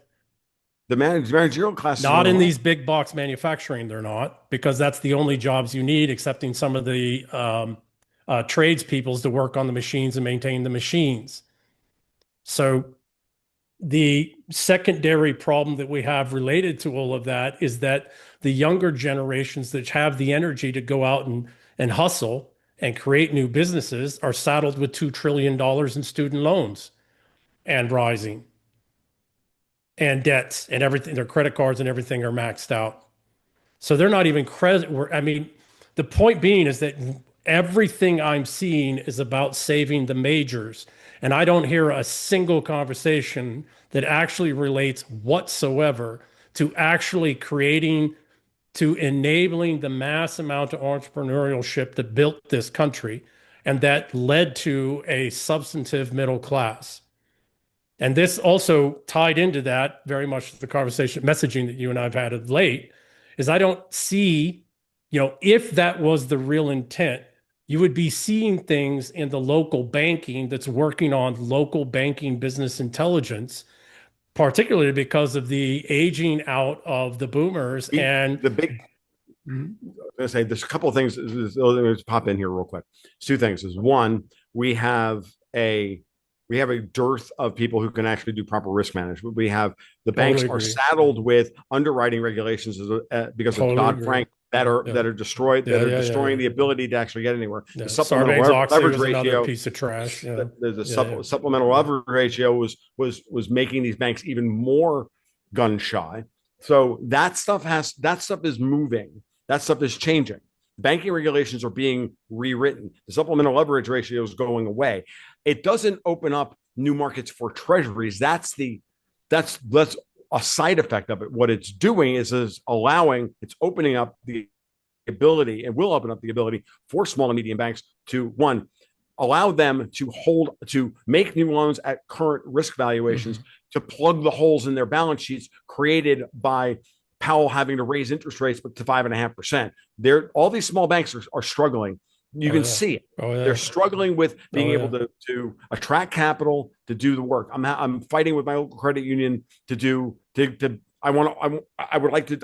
The managerial class not in these big box manufacturing, they're not, because that's the only jobs you need, excepting some of the tradespeoples to work on the machines and maintain the machines. So the secondary problem that we have related to all of that is that the younger generations that have the energy to go out and hustle and create new businesses are saddled with $2 trillion in student loans and rising. And debts and everything, their credit cards and everything are maxed out. So they're not even the point being is that everything I'm seeing is about saving the majors. And I don't hear a single conversation that actually relates whatsoever to actually enabling the mass amount of entrepreneurship that built this country and that led to a substantive middle class. And this also tied into that very much the conversation messaging that you and I've had of late is I don't see, if that was the real intent, you would be seeing things in the local banking that's working on local banking business intelligence, particularly because of the aging out of the boomers and the big. I'm going to say there's a couple of things. Let me pop in here real quick. Two things is one, we have a dearth of people who can actually do proper risk management. We have the banks are saddled with underwriting regulations because of Dodd-Frank that are destroyed, destroying the ability to actually get anywhere. Yeah. The supplemental leverage ratio, piece of trash. The supplemental leverage ratio was making these banks even more gun shy. So that stuff is moving. That stuff is changing. Banking regulations are being rewritten. The supplemental leverage ratio is going away. It doesn't open up new markets for treasuries. That's a side effect of it. What it's doing is opening up the ability, and will open up the ability for small and medium banks to allow them to make new loans at current risk valuations, to plug the holes in their balance sheets created by Powell having to raise interest rates to 5.5%. All these small banks are struggling. You can see it. They're struggling with being able to attract capital to do the work. I'm fighting with my local credit union I've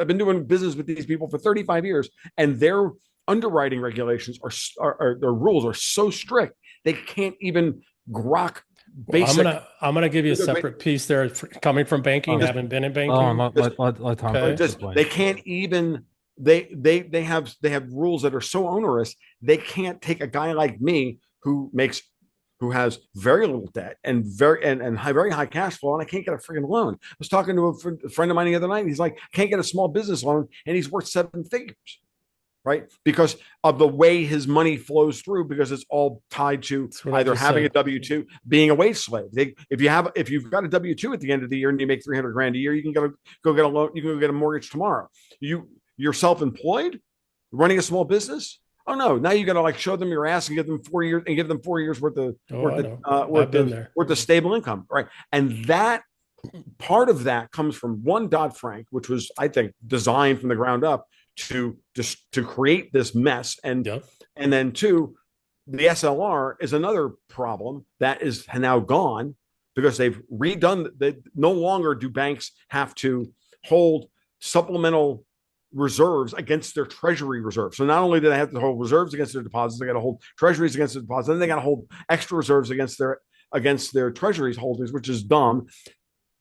been doing business with these people for 35 years, and their underwriting regulations their rules are so strict they can't even grok basic. I'm gonna give you a separate piece there coming from banking, having been in banking. Let Tom they can't even they have rules that are so onerous they can't take a guy like me who has very little debt and very high cash flow, and I can't get a freaking loan. I was talking to a friend of mine the other night, and he's like, can't get a small business loan, and he's worth 7 figures. right? Because of the way his money flows through, because it's all tied to either having a W-2, being a wage slave. If you've got a W-2 at the end of the year and you make 300 grand a year, you can go get a loan, you can go get a mortgage tomorrow. You're self-employed, running a small business. Oh no! Now you got to like show them your ass and give them 4 years worth of stable income, right? And that part of that comes from one, Dodd-Frank, which was, I think, designed from the ground up to create this mess, and then two, the SLR is another problem that is now gone because they've redone that. No longer do banks have to hold supplemental reserves against their treasury reserves. So not only do they have to hold reserves against their deposits, they got to hold treasuries against their deposits, then they got to hold extra reserves against their treasuries holdings, which is dumb.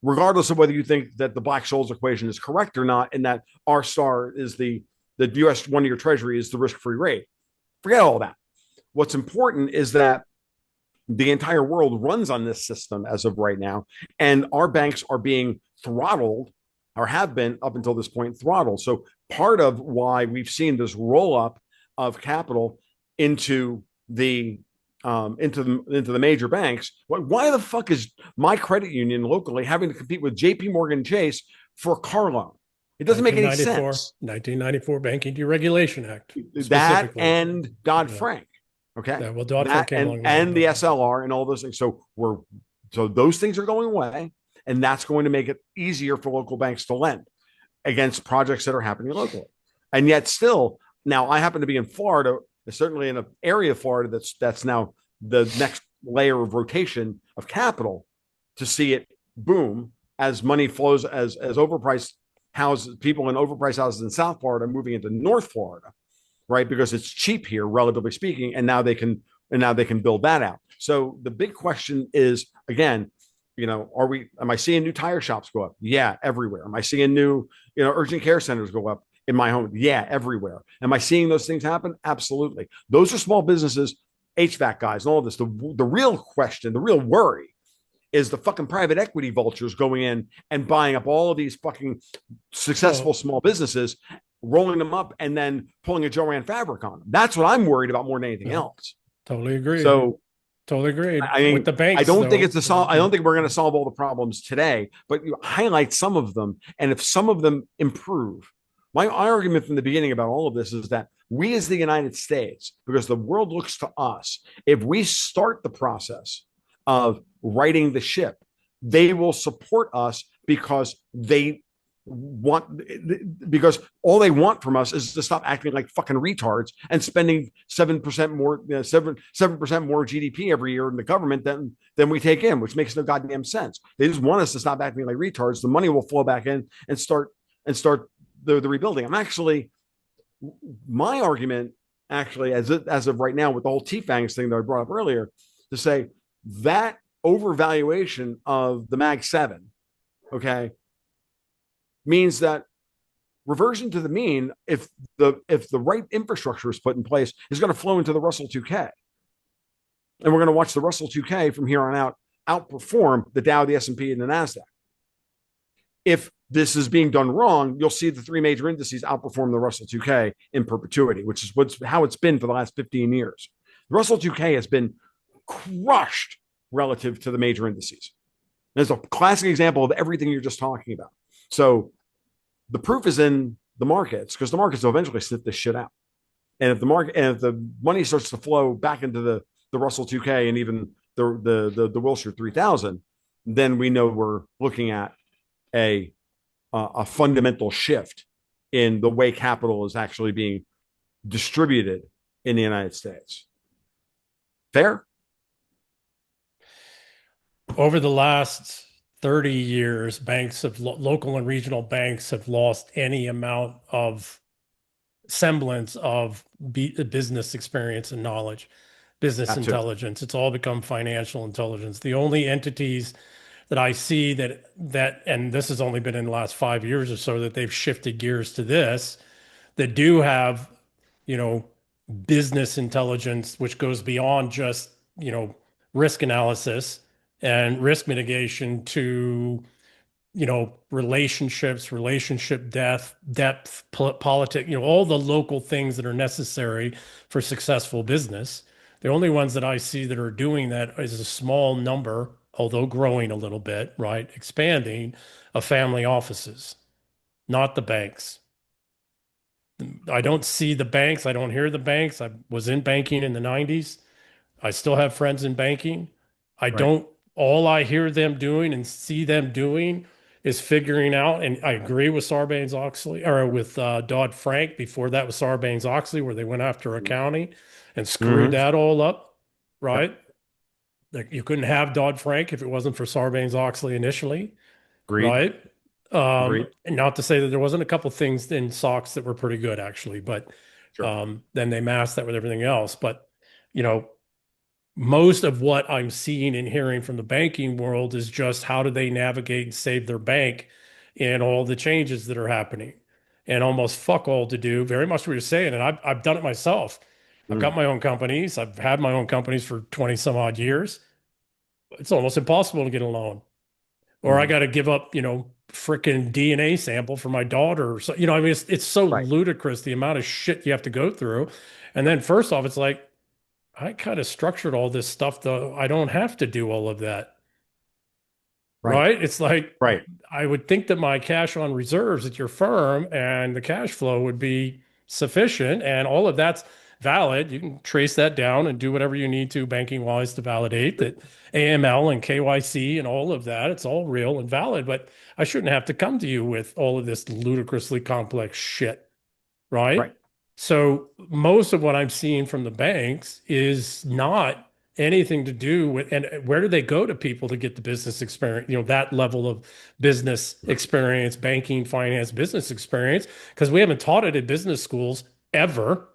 Regardless of whether you think that the Black-Scholes equation is correct or not, and that R star is the U.S. 1-year treasury is the risk-free rate. Forget all that. What's important is that the entire world runs on this system as of right now, and our banks are being throttled, or have been up until this point throttled. So part of why we've seen this roll up of capital into the major banks. Why the fuck is my credit union locally having to compete with JP Morgan Chase for a car loan? It doesn't make any sense. 1994 Banking Deregulation Act. That and Dodd-Frank. Okay. Yeah, well, Dodd-Frank came along and the SLR and all those things. So those things are going away. And that's going to make it easier for local banks to lend against projects that are happening locally. And yet still, now I happen to be in Florida, certainly in an area of Florida that's now the next layer of rotation of capital to see it boom as money flows, as overpriced houses, people in overpriced houses in South Florida moving into North Florida, right? Because it's cheap here, relatively speaking, and now they can build that out. So the big question is, again, am I seeing new tire shops go up? Yeah, everywhere. Am I seeing new, urgent care centers go up in my home? Yeah, everywhere. Am I seeing those things happen? Absolutely. Those are small businesses, HVAC guys, and all of this. The real question, the real worry is the fucking private equity vultures going in and buying up all of these fucking successful small businesses, rolling them up, and then pulling a Joanne Fabric on them. That's what I'm worried about more than anything else. Totally agree. So totally agree. I mean, with the banks, I don't think we're going to solve all the problems today, but you highlight some of them, and if some of them improve. My argument from the beginning about all of this is that we, as the United States, because the world looks to us, if we start the process of righting the ship, they will support us because all they want from us is to stop acting like fucking retards and spending 7% more 7% more GDP every year in the government than we take in, which makes no goddamn sense. They just want us to stop acting like retards. The money will flow back in and start the rebuilding. My argument actually, as of right now, with the whole T-Fangs thing that I brought up earlier, to say that overvaluation of the Mag 7, okay, means that reversion to the mean, if the right infrastructure is put in place, is going to flow into the Russell 2K. And we're going to watch the Russell 2K from here on out outperform the Dow, the S&P, and the NASDAQ. If this is being done wrong, you'll see the three major indices outperform the Russell 2K in perpetuity, which is how it's been for the last 15 years. The Russell 2K has been crushed relative to the major indices. There's a classic example of everything you're just talking about. So the proof is in the markets, because the markets will eventually sniff this shit out. And if the money starts to flow back into the Russell 2K and even the Wilshire 3000, then we know we're looking at a fundamental shift in the way capital is actually being distributed in the United States. Fair? Over the last 30 years, local and regional banks have lost any amount of semblance of business experience and knowledge, business intelligence. It's all become financial intelligence. The only entities that I see that, and this has only been in the last 5 years or so that they've shifted gears to this, that do have, business intelligence, which goes beyond just, risk analysis and risk mitigation to relationships, relationship depth, politics, all the local things that are necessary for successful business. The only ones that I see that are doing that is a small number, although growing a little bit, right? Expanding of family offices, not the banks. I don't see the banks. I don't hear the banks. I was in banking in the 90s. I still have friends in banking. I Right. don't, all I hear them doing and see them doing is figuring out, and I agree with Sarbanes-Oxley, or with Dodd-Frank. Before that was Sarbanes-Oxley, where they went after accounting and screwed Mm-hmm. that all up, Yep. right? Like you couldn't have Dodd-Frank if it wasn't for Sarbanes-Oxley initially, Agreed. right? Agreed. And not to say that there wasn't a couple things in SOX that were pretty good actually, but Sure. then they masked that with everything else. But you know, most of what I'm seeing and hearing from the banking world is just how do they navigate and save their bank in all the changes that are happening, and almost fuck all to do. Very much what you're saying, and I've done it myself. I've got Mm. my own companies. I've had my own companies for 20 some odd years. It's almost impossible to get a loan, or I Mm. got to give up, freaking DNA sample for my daughter. So, I mean, it's so Right. ludicrous the amount of shit you have to go through. And then first off, it's like, I kind of structured all this stuff, though. I don't have to do all of that. Right. Right? It's like Right. I would think that my cash on reserves at your firm and the cash flow would be sufficient, and all of that's valid. You can trace that down and do whatever you need to banking wise to validate that AML and KYC and all of that. It's all real and valid, but I shouldn't have to come to you with all of this ludicrously complex shit. Right? Right. So most of what I'm seeing from the banks is not anything to do with, and where do they go to people to get the business experience, that level of business experience, banking, finance, business experience, because we haven't taught it in business schools ever,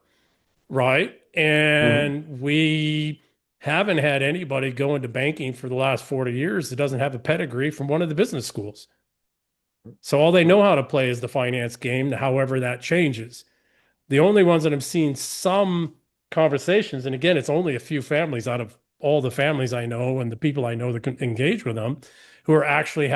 right? Mm-hmm. And we haven't had anybody go into banking for the last 40 years that doesn't have a pedigree from one of the business schools. So all they know how to play is the finance game, however that changes. The only ones that I'm seeing some conversations, and again, it's only a few families out of all the families I know and the people I know that can engage with them, who are actually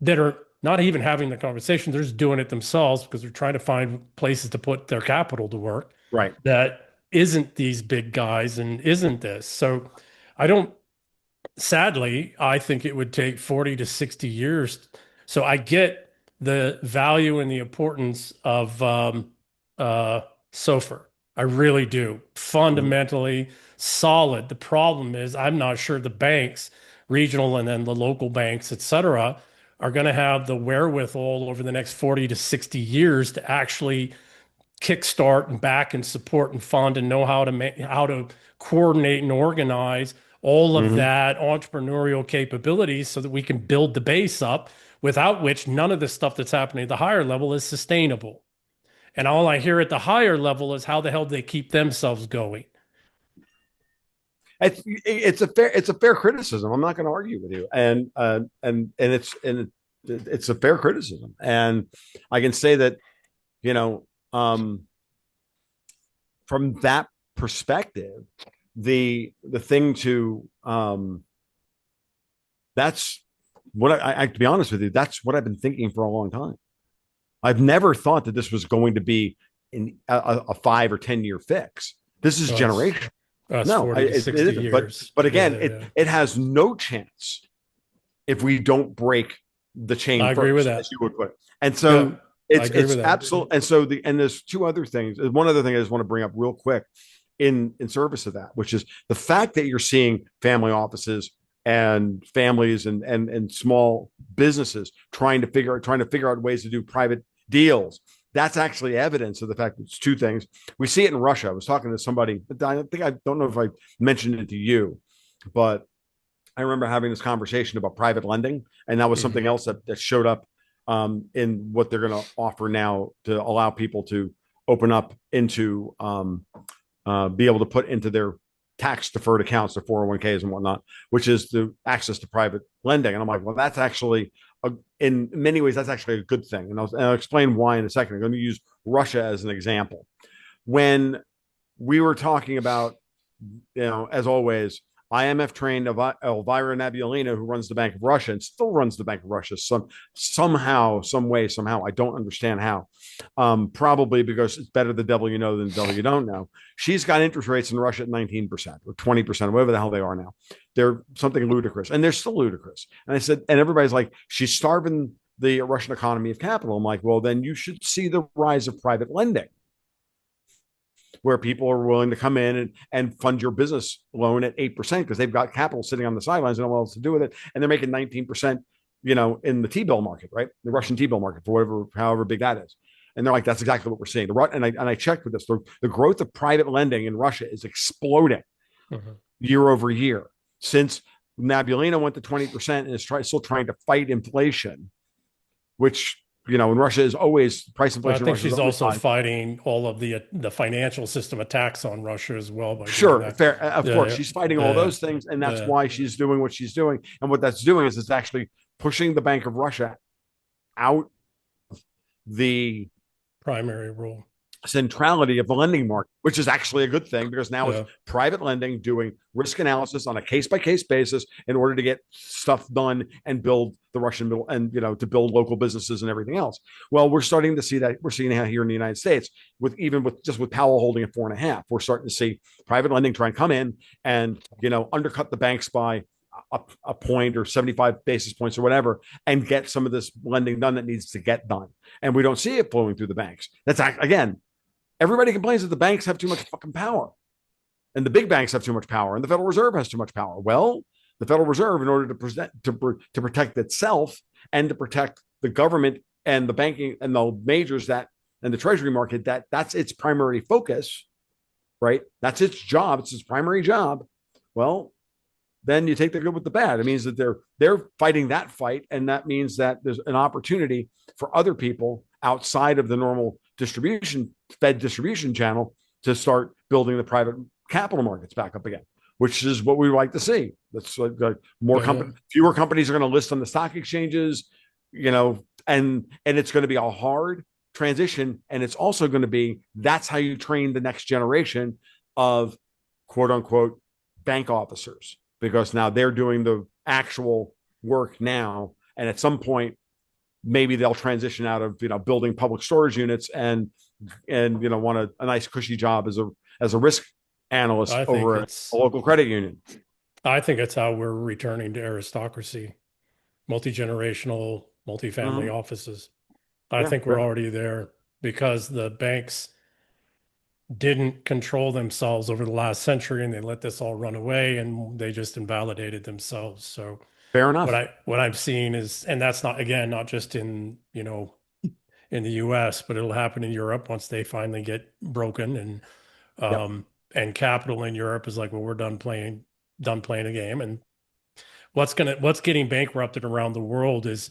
that are not even having the conversation, they're just doing it themselves because they're trying to find places to put their capital to work Right. that isn't these big guys and isn't this. So I don't, sadly, I think it would take 40 to 60 years. So I get the value and the importance of SOFR. I really do. Mm-hmm. Fundamentally solid. The problem is I'm not sure the banks, regional and then the local banks, et cetera, are going to have the wherewithal over the next 40 to 60 years to actually kickstart and back and support and fund and know how to coordinate and organize all of Mm-hmm. that entrepreneurial capabilities so that we can build the base up, without which none of the stuff that's happening at the higher level is sustainable. And all I hear at the higher level is how the hell do they keep themselves going? It's a fair criticism. I'm not going to argue with you, and it's a fair criticism, and I can say that you know um, from that perspective, the thing to that's what I to be honest with you, that's what I've been thinking for a long time. I've never thought that this was going to be a 5 or 10 year fix. This is Us, generational. us No, 40 to it 60 isn't. But years but to get again, there. it Yeah. it has no chance if we don't break the chain I agree with first, that. as you would put it. And Yeah, so I it's agree it's with that. absolute. And so there's two other things. One other thing I just want to bring up real quick in service of that, which is the fact that you're seeing family offices and families and small businesses trying to figure out ways to do private deals. That's actually evidence of the fact that it's two things. We see it in Russia. I was talking to somebody. I don't know if I mentioned it to you, but I remember having this conversation about private lending, and that was something Mhm. else that showed up in what they're going to offer now to allow people to open up into be able to put into their tax deferred accounts, their 401ks and whatnot, which is the access to private lending. And I'm like, well, that's actually in many ways, that's actually a good thing. And I'll explain why in a second. I'm going to use Russia as an example. When we were talking about, as always, IMF trained Elvira Nabiulina, who runs the Bank of Russia and still runs the Bank of Russia somehow, some way, somehow. I don't understand how. Probably because it's better the devil you know than the devil you don't know. She's got interest rates in Russia at 19% or 20%, whatever the hell they are now. They're something ludicrous, and they're still ludicrous. And I said, and everybody's like, she's starving the Russian economy of capital. I'm like, well, then you should see the rise of private lending, where people are willing to come in and fund your business loan at 8% because they've got capital sitting on the sidelines and no one else to do with it. And they're making 19%, in the T-bill market, right? The Russian T-bill market for however big that is. And they're like, that's exactly what we're seeing. And I checked with this. The growth of private lending in Russia is exploding year over year since Nabulina went to 20% and is still trying to fight inflation, which in Russia is always price inflation. Well, I think she's also fighting all of the financial system attacks on Russia as well. Sure, fair. Of course, she's fighting all those things, and that's why she's doing what she's doing. And what that's doing is it's actually pushing the Bank of Russia out of the primary role centrality of the lending market, which is actually a good thing because now it's private lending doing risk analysis on a case-by-case basis in order to get stuff done and build the Russian middle and to build local businesses and everything else. Well, we're starting to see that. We're seeing that here in the United States with Powell holding at 4.5. We're starting to see private lending try and come in and undercut the banks by a point or 75 basis points or whatever and get some of this lending done that needs to get done. And we don't see it flowing through the banks. That's again. Everybody complains that the banks have too much fucking power and the big banks have too much power and the Federal Reserve has too much power. Well, the Federal Reserve, in order to protect itself and to protect the government and the banking and the majors and the Treasury market, that's its primary focus, right? That's its job. It's its primary job. Well, then you take the good with the bad. It means that they're fighting that fight. And that means that there's an opportunity for other people outside of the normal Fed distribution channel to start building the private capital markets back up again, which is what we would like to see. That's like fewer companies are going to list on the stock exchanges, and it's going to be a hard transition. And it's also going to be, that's how you train the next generation of quote unquote bank officers, because now they're doing the actual work now. And at some point, maybe they'll transition out of building public storage units and want a nice cushy job as a risk analyst over a local credit union. I think it's how we're returning to aristocracy, multi-generational, multi-family offices. I think we're already there because the banks didn't control themselves over the last century and they let this all run away and they just invalidated themselves. So fair enough. What I'm seeing is, and that's not just in in the US, but it'll happen in Europe once they finally get broken and capital in Europe is like, well, we're done playing a game. And what's getting bankrupted around the world is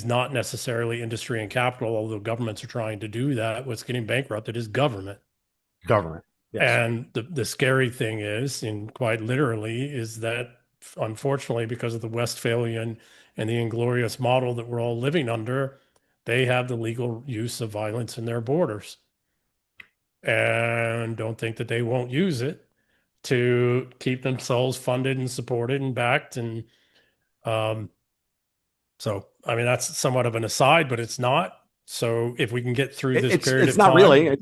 not necessarily industry and capital, although governments are trying to do that. What's getting bankrupted is government. Yes. And the scary thing is, and quite literally, is that unfortunately, because of the Westphalian and the inglorious model that we're all living under, they have the legal use of violence in their borders and don't think that they won't use it to keep themselves funded and supported and backed. And so, I mean, that's somewhat of an aside, but it's not. So if we can get through this period it's of not time, really,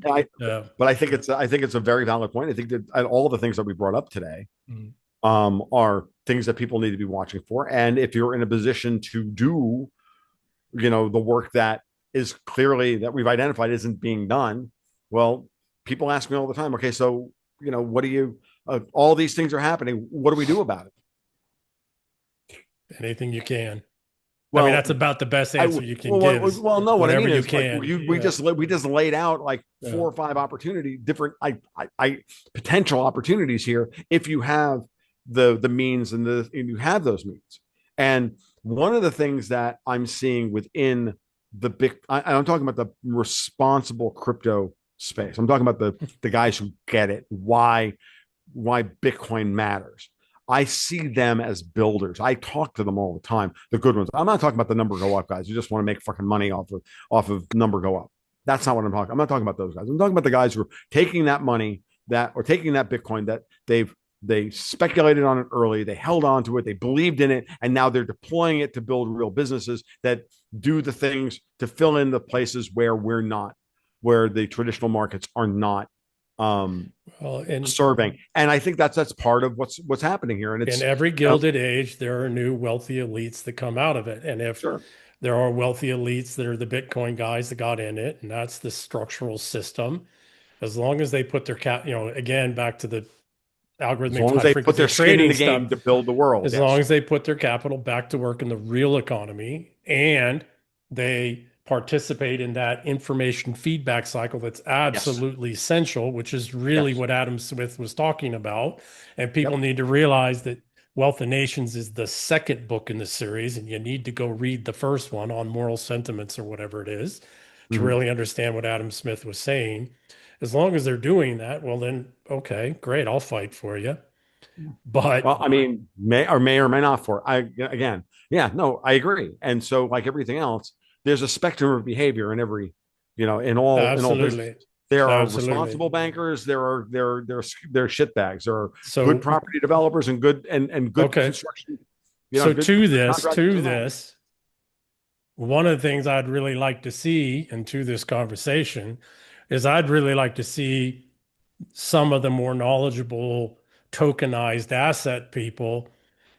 but I think it's a very valid point. I think that all the things that we brought up today are things that people need to be watching for. And if you're in a position to do, the work that is clearly that we've identified isn't being done, well, people ask me all the time, okay, so, what do you, all these things are happening. What do we do about it? Anything you can. Well, I mean, that's about the best answer you can give. Well, no, what I mean you is can. We just laid out like 4 or 5 different potential opportunities here if you have the means and you have those means. And one of the things that I'm seeing within the I'm talking about the responsible crypto space. I'm talking about the guys who get it, why Bitcoin matters. I see them as builders. I talk to them all the time, the good ones. I'm not talking about the number go up guys who just want to make fucking money off of number go up. That's not what I'm not talking about those guys. I'm talking about the guys who are taking that money or taking that Bitcoin that they've They speculated on it early. They held on to it. They believed in it. And now they're deploying it to build real businesses that do the things to fill in the places where we're not, where the traditional markets are not serving. And I think that's part of what's happening here. And it's in every gilded age, there are new wealthy elites that come out of it. And if there are wealthy elites that are the Bitcoin guys that got in it, and that's the structural system, as long as they put their again, back to the algorithmic, as long as they put their skin in the game to build the world, as long as they put their capital back to work in the real economy and they participate in that information feedback cycle that's absolutely essential, which is really what Adam Smith was talking about. And people need to realize that Wealth of Nations is the second book in the series, and you need to go read the first one on moral sentiments or whatever it is to really understand what Adam Smith was saying. As long as they're doing that, well, then, okay, great, I'll fight for you. But well, I mean, may or may not for I agree. And so, like everything else, there's a spectrum of behavior in every, in all business. There are responsible bankers. There are shitbags. There are good property developers and good construction. So to this, one of the things I'd really like to see, and to this conversation, is I'd really like to see some of the more knowledgeable tokenized asset people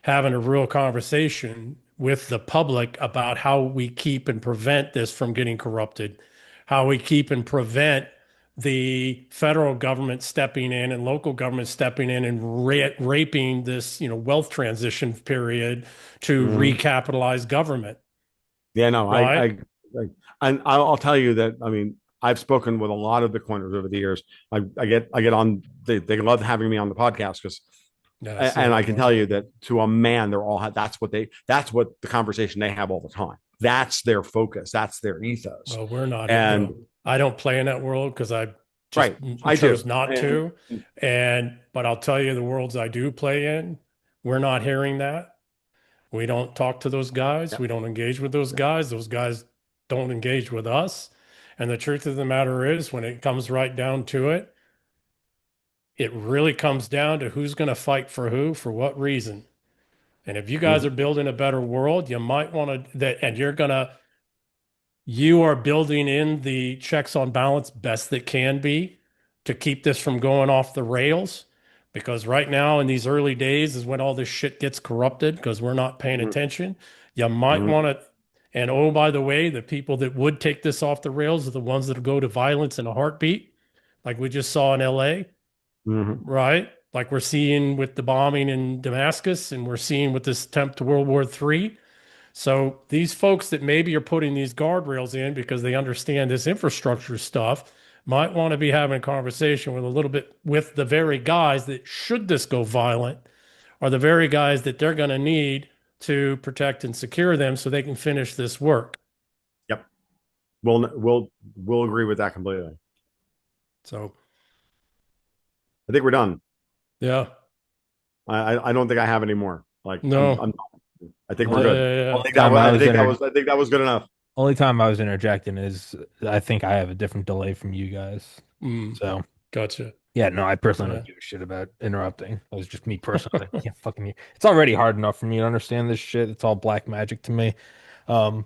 having a real conversation with the public about how we keep and prevent this from getting corrupted, how we keep and prevent the federal government stepping in and local government stepping in and raping this, wealth transition period to recapitalize government. Yeah, no, right? And I'll tell you that, I mean, I've spoken with a lot of Bitcoiners over the years. I get on. They love having me on the podcast because, and I can tell you that to a man, they're all. That's what the conversation they have all the time. That's their focus. That's their ethos. Well, we're not. And I don't play in that world because I chose not to. But I'll tell you, the worlds I do play in, we're not hearing that. We don't talk to those guys. We don't engage with those guys. Those guys don't engage with us. And the truth of the matter is, when it comes right down to it, it really comes down to who's going to fight for who, for what reason. And if you guys are building a better world, you might want to, and you are building in the checks on balance best that can be to keep this from going off the rails. Because right now in these early days is when all this shit gets corrupted because we're not paying attention. You might want to. And oh, by the way, the people that would take this off the rails are the ones that go to violence in a heartbeat, like we just saw in LA, right? Like we're seeing with the bombing in Damascus, and we're seeing with this attempt to World War III. So these folks that maybe are putting these guardrails in because they understand this infrastructure stuff might want to be having a conversation with the very guys that, should this go violent, are the very guys that they're going to need to protect and secure them so they can finish this work. Yep. We'll agree with that completely. So I think we're done. Yeah. I don't think I have any more. Like, no, I think we're good. Yeah. I think that was good enough. Only time I was interjecting is I think I have a different delay from you guys. So gotcha. Yeah, no, I personally don't give a shit about interrupting. It was just me personally. Yeah, fucking you. It's already hard enough for me to understand this shit. It's all black magic to me. But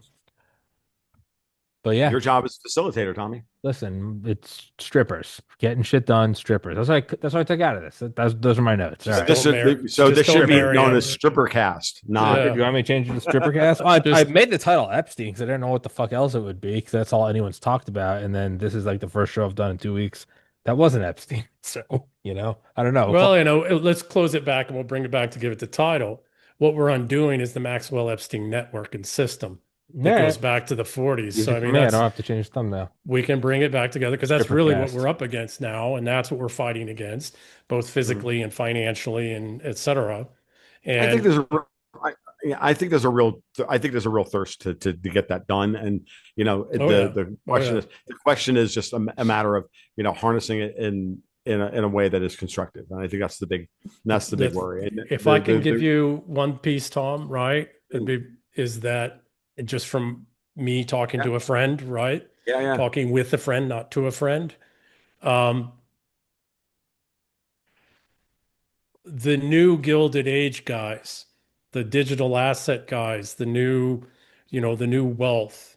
yeah, your job is facilitator, Tommy. Listen, it's strippers getting shit done. Strippers. That's what I took out of this. Those are my notes. All right. This should be known as StripperCast. Not. You want me to change it to StripperCast? I made the title Epstein because I didn't know what the fuck else it would be because that's all anyone's talked about. And then this is like the first show I've done in 2 weeks. That wasn't Epstein. So, I don't know. Well, let's close it back and we'll bring it back to give it the title. What we're undoing is the Maxwell Epstein network and system. It goes back to the 40s. So, I mean, I don't have to change the thumbnail. We can bring it back together because that's really what we're up against now. And that's what we're fighting against, both physically and financially and et cetera. And I think there's a real thirst to get that done. And, the question is just a matter of, harnessing it in a way that is constructive. And I think that's the big worry. If I can give you one piece, Tom, right, is that just from me talking to a friend, right? Yeah. Talking with a friend, not to a friend. the new Gilded Age guys, the digital asset guys, the new wealth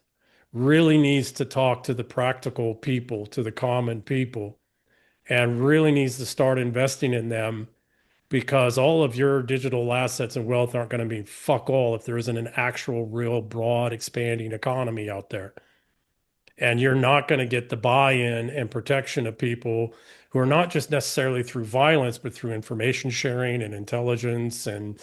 really needs to talk to the practical people, to the common people, and really needs to start investing in them because all of your digital assets and wealth aren't going to be fuck all if there isn't an actual, real, broad, expanding economy out there. And you're not going to get the buy-in and protection of people who are not just necessarily through violence, but through information sharing and intelligence and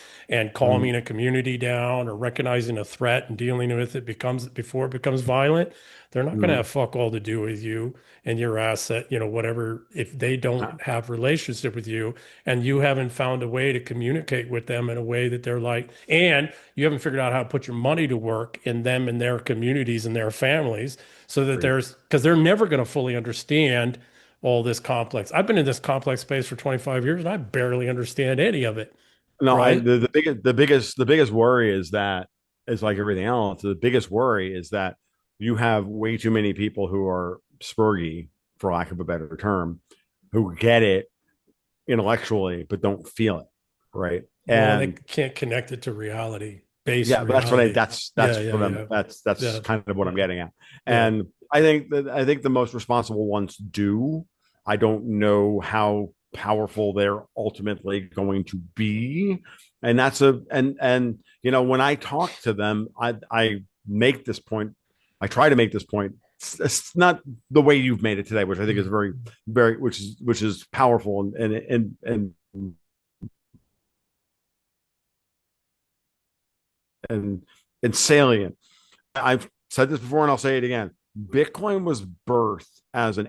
calming a community down or recognizing a threat and dealing with it before it becomes violent. They're not going to have fuck all to do with you and your asset, whatever, if they don't have relationship with you and you haven't found a way to communicate with them in a way that they're like, and you haven't figured out how to put your money to work in them and their communities and their families so that because they're never going to fully understand all this complex. I've been in this complex space for 25 years and I barely understand any of it. No, Right. the biggest worry is that is like everything else. The biggest worry is that you have way too many people who are spurgy, for lack of a better term, who get it intellectually but don't feel it, right? Well, they And can't connect it to reality, base yeah, but reality. that's Yeah, what yeah. that's kind of what I'm getting at. Yeah. And I think the most responsible ones do. I don't know how powerful they're ultimately going to be. And that's and when I talk to them, I make this point. I try to make this point. It's not the way you've made it today, which I think is very which is powerful and and salient. I've said this before and I'll say it again. Bitcoin was birthed as an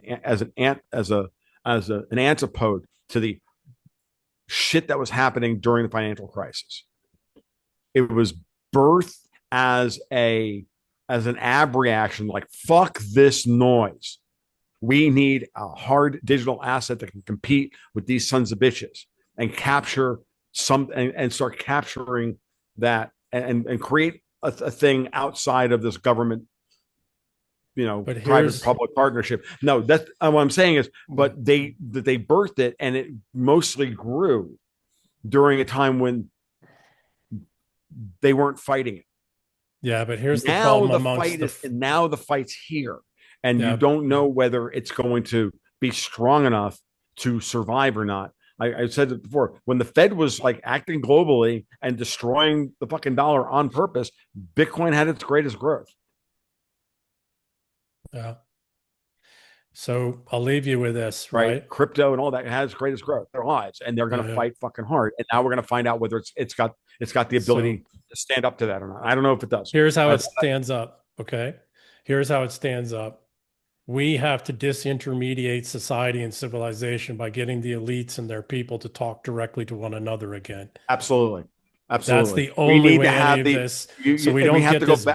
antipode to the shit that was happening during the financial crisis. It was birthed as an ab reaction, like fuck this noise. We need a hard digital asset that can compete with these sons of bitches and capture and start capturing that and create a thing outside of this government, But private public partnership. No, that's what I'm saying is, but they birthed it and it mostly grew during a time when they weren't fighting it. yeah, but here's the problem Now the fight's here, and you yeah, don't know whether it's going to be strong enough to survive or not. I said it before, when the Fed was like acting globally and destroying the fucking dollar on purpose, Bitcoin had its greatest growth. yeah. So I'll leave you with this, right? Crypto and all that has greatest growth their lives, and they're going to fight fucking hard. And now we're going to find out whether it's got the ability to stand up to that or not. I don't know if it does. Here's how it stands up. Okay. Here's how it stands up. We have to disintermediate society and civilization by getting the elites and their people to talk directly to one another again. Absolutely. That's the only way any of this. So we don't get this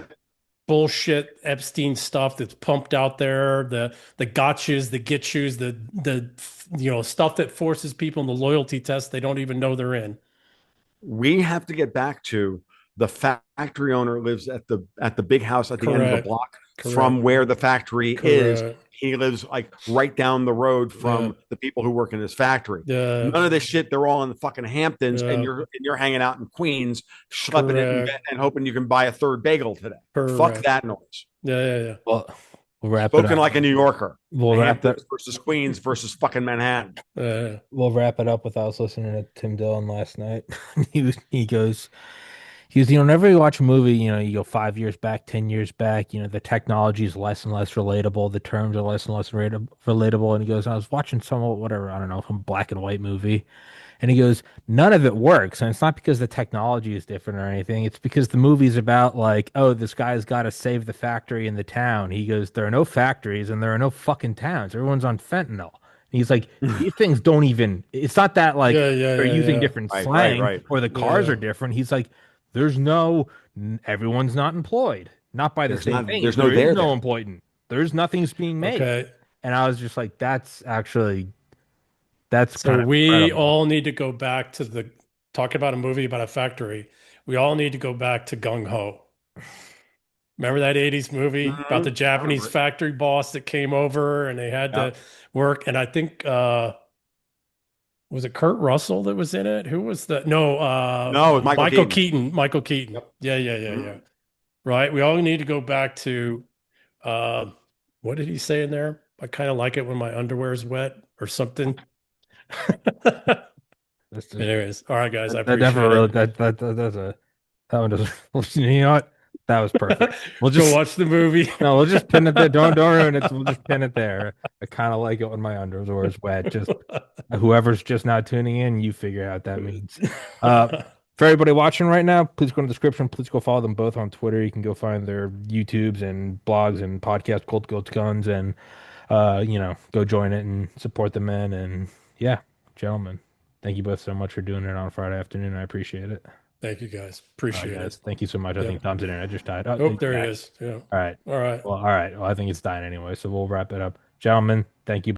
bullshit Epstein stuff that's pumped out there, the gotchas, the get yous, the stuff that forces people in the loyalty test they don't even know they're in. We have to get back to the factory owner lives at the big house at the end of the block from where the factory is. He lives like right down the road from the people who work in this factory. None of this shit. They're all in the fucking Hamptons, and you're hanging out in Queens, schlepping it and hoping you can buy a third bagel today. Fuck that noise. Yeah. Well, we'll wrap Spoken like a New Yorker. We'll wrap it versus Queens versus fucking Manhattan. We'll wrap it up with I was listening to Tim Dillon last night. he goes, whenever you watch a movie, you go 5 years back, 10 years back, the technology is less and less relatable. The terms are less and less relatable. And he goes, I was watching whatever, I don't know, some black and white movie. And he goes, none of it works. And it's not because the technology is different or anything. It's because the movie's about like, oh, this guy's got to save the factory in the town. He goes, there are no factories and there are no fucking towns. Everyone's on fentanyl. And he's like, these things don't even, it's not that like they're using different slang or the cars are different. He's like, everyone's not employed. Not by the same thing. There's no employment. There's nothing's being made. Okay. And I was just like, that's so we all need to go back to talk about a movie about a factory. We all need to go back to Gung Ho. Remember that 80s movie about the Japanese factory boss that came over and they had to work? And I think Was it Kurt Russell that was in it? Who was the no? No, it was Michael Keaton. Keaton. Michael Keaton. Yep. Yeah. Right. We all need to go back to what did he say in there? I kind of like it when my underwear is wet or something. Anyways, all right, guys. I appreciate it. That one doesn't. You know what? That was perfect. We'll just go watch the movie. No, we'll just pin it there. Don't ruin it. We'll just pin it there. I kind of like it when my underwear is wet. Just whoever's just not tuning in, you figure out what that means. For everybody watching right now, please go in the description. Please go follow them both on Twitter. You can go find their YouTubes and blogs and podcasts, Cold Goats Guns, and go join it and support the men. And yeah, gentlemen, thank you both so much for doing it on Friday afternoon. I appreciate it. Thank you, guys. Appreciate it. Thank you so much. I think Tom's internet just died. Oh, there he is. Yeah. All right. All right. Well, I think it's dying anyway, so we'll wrap it up. Gentlemen, thank you.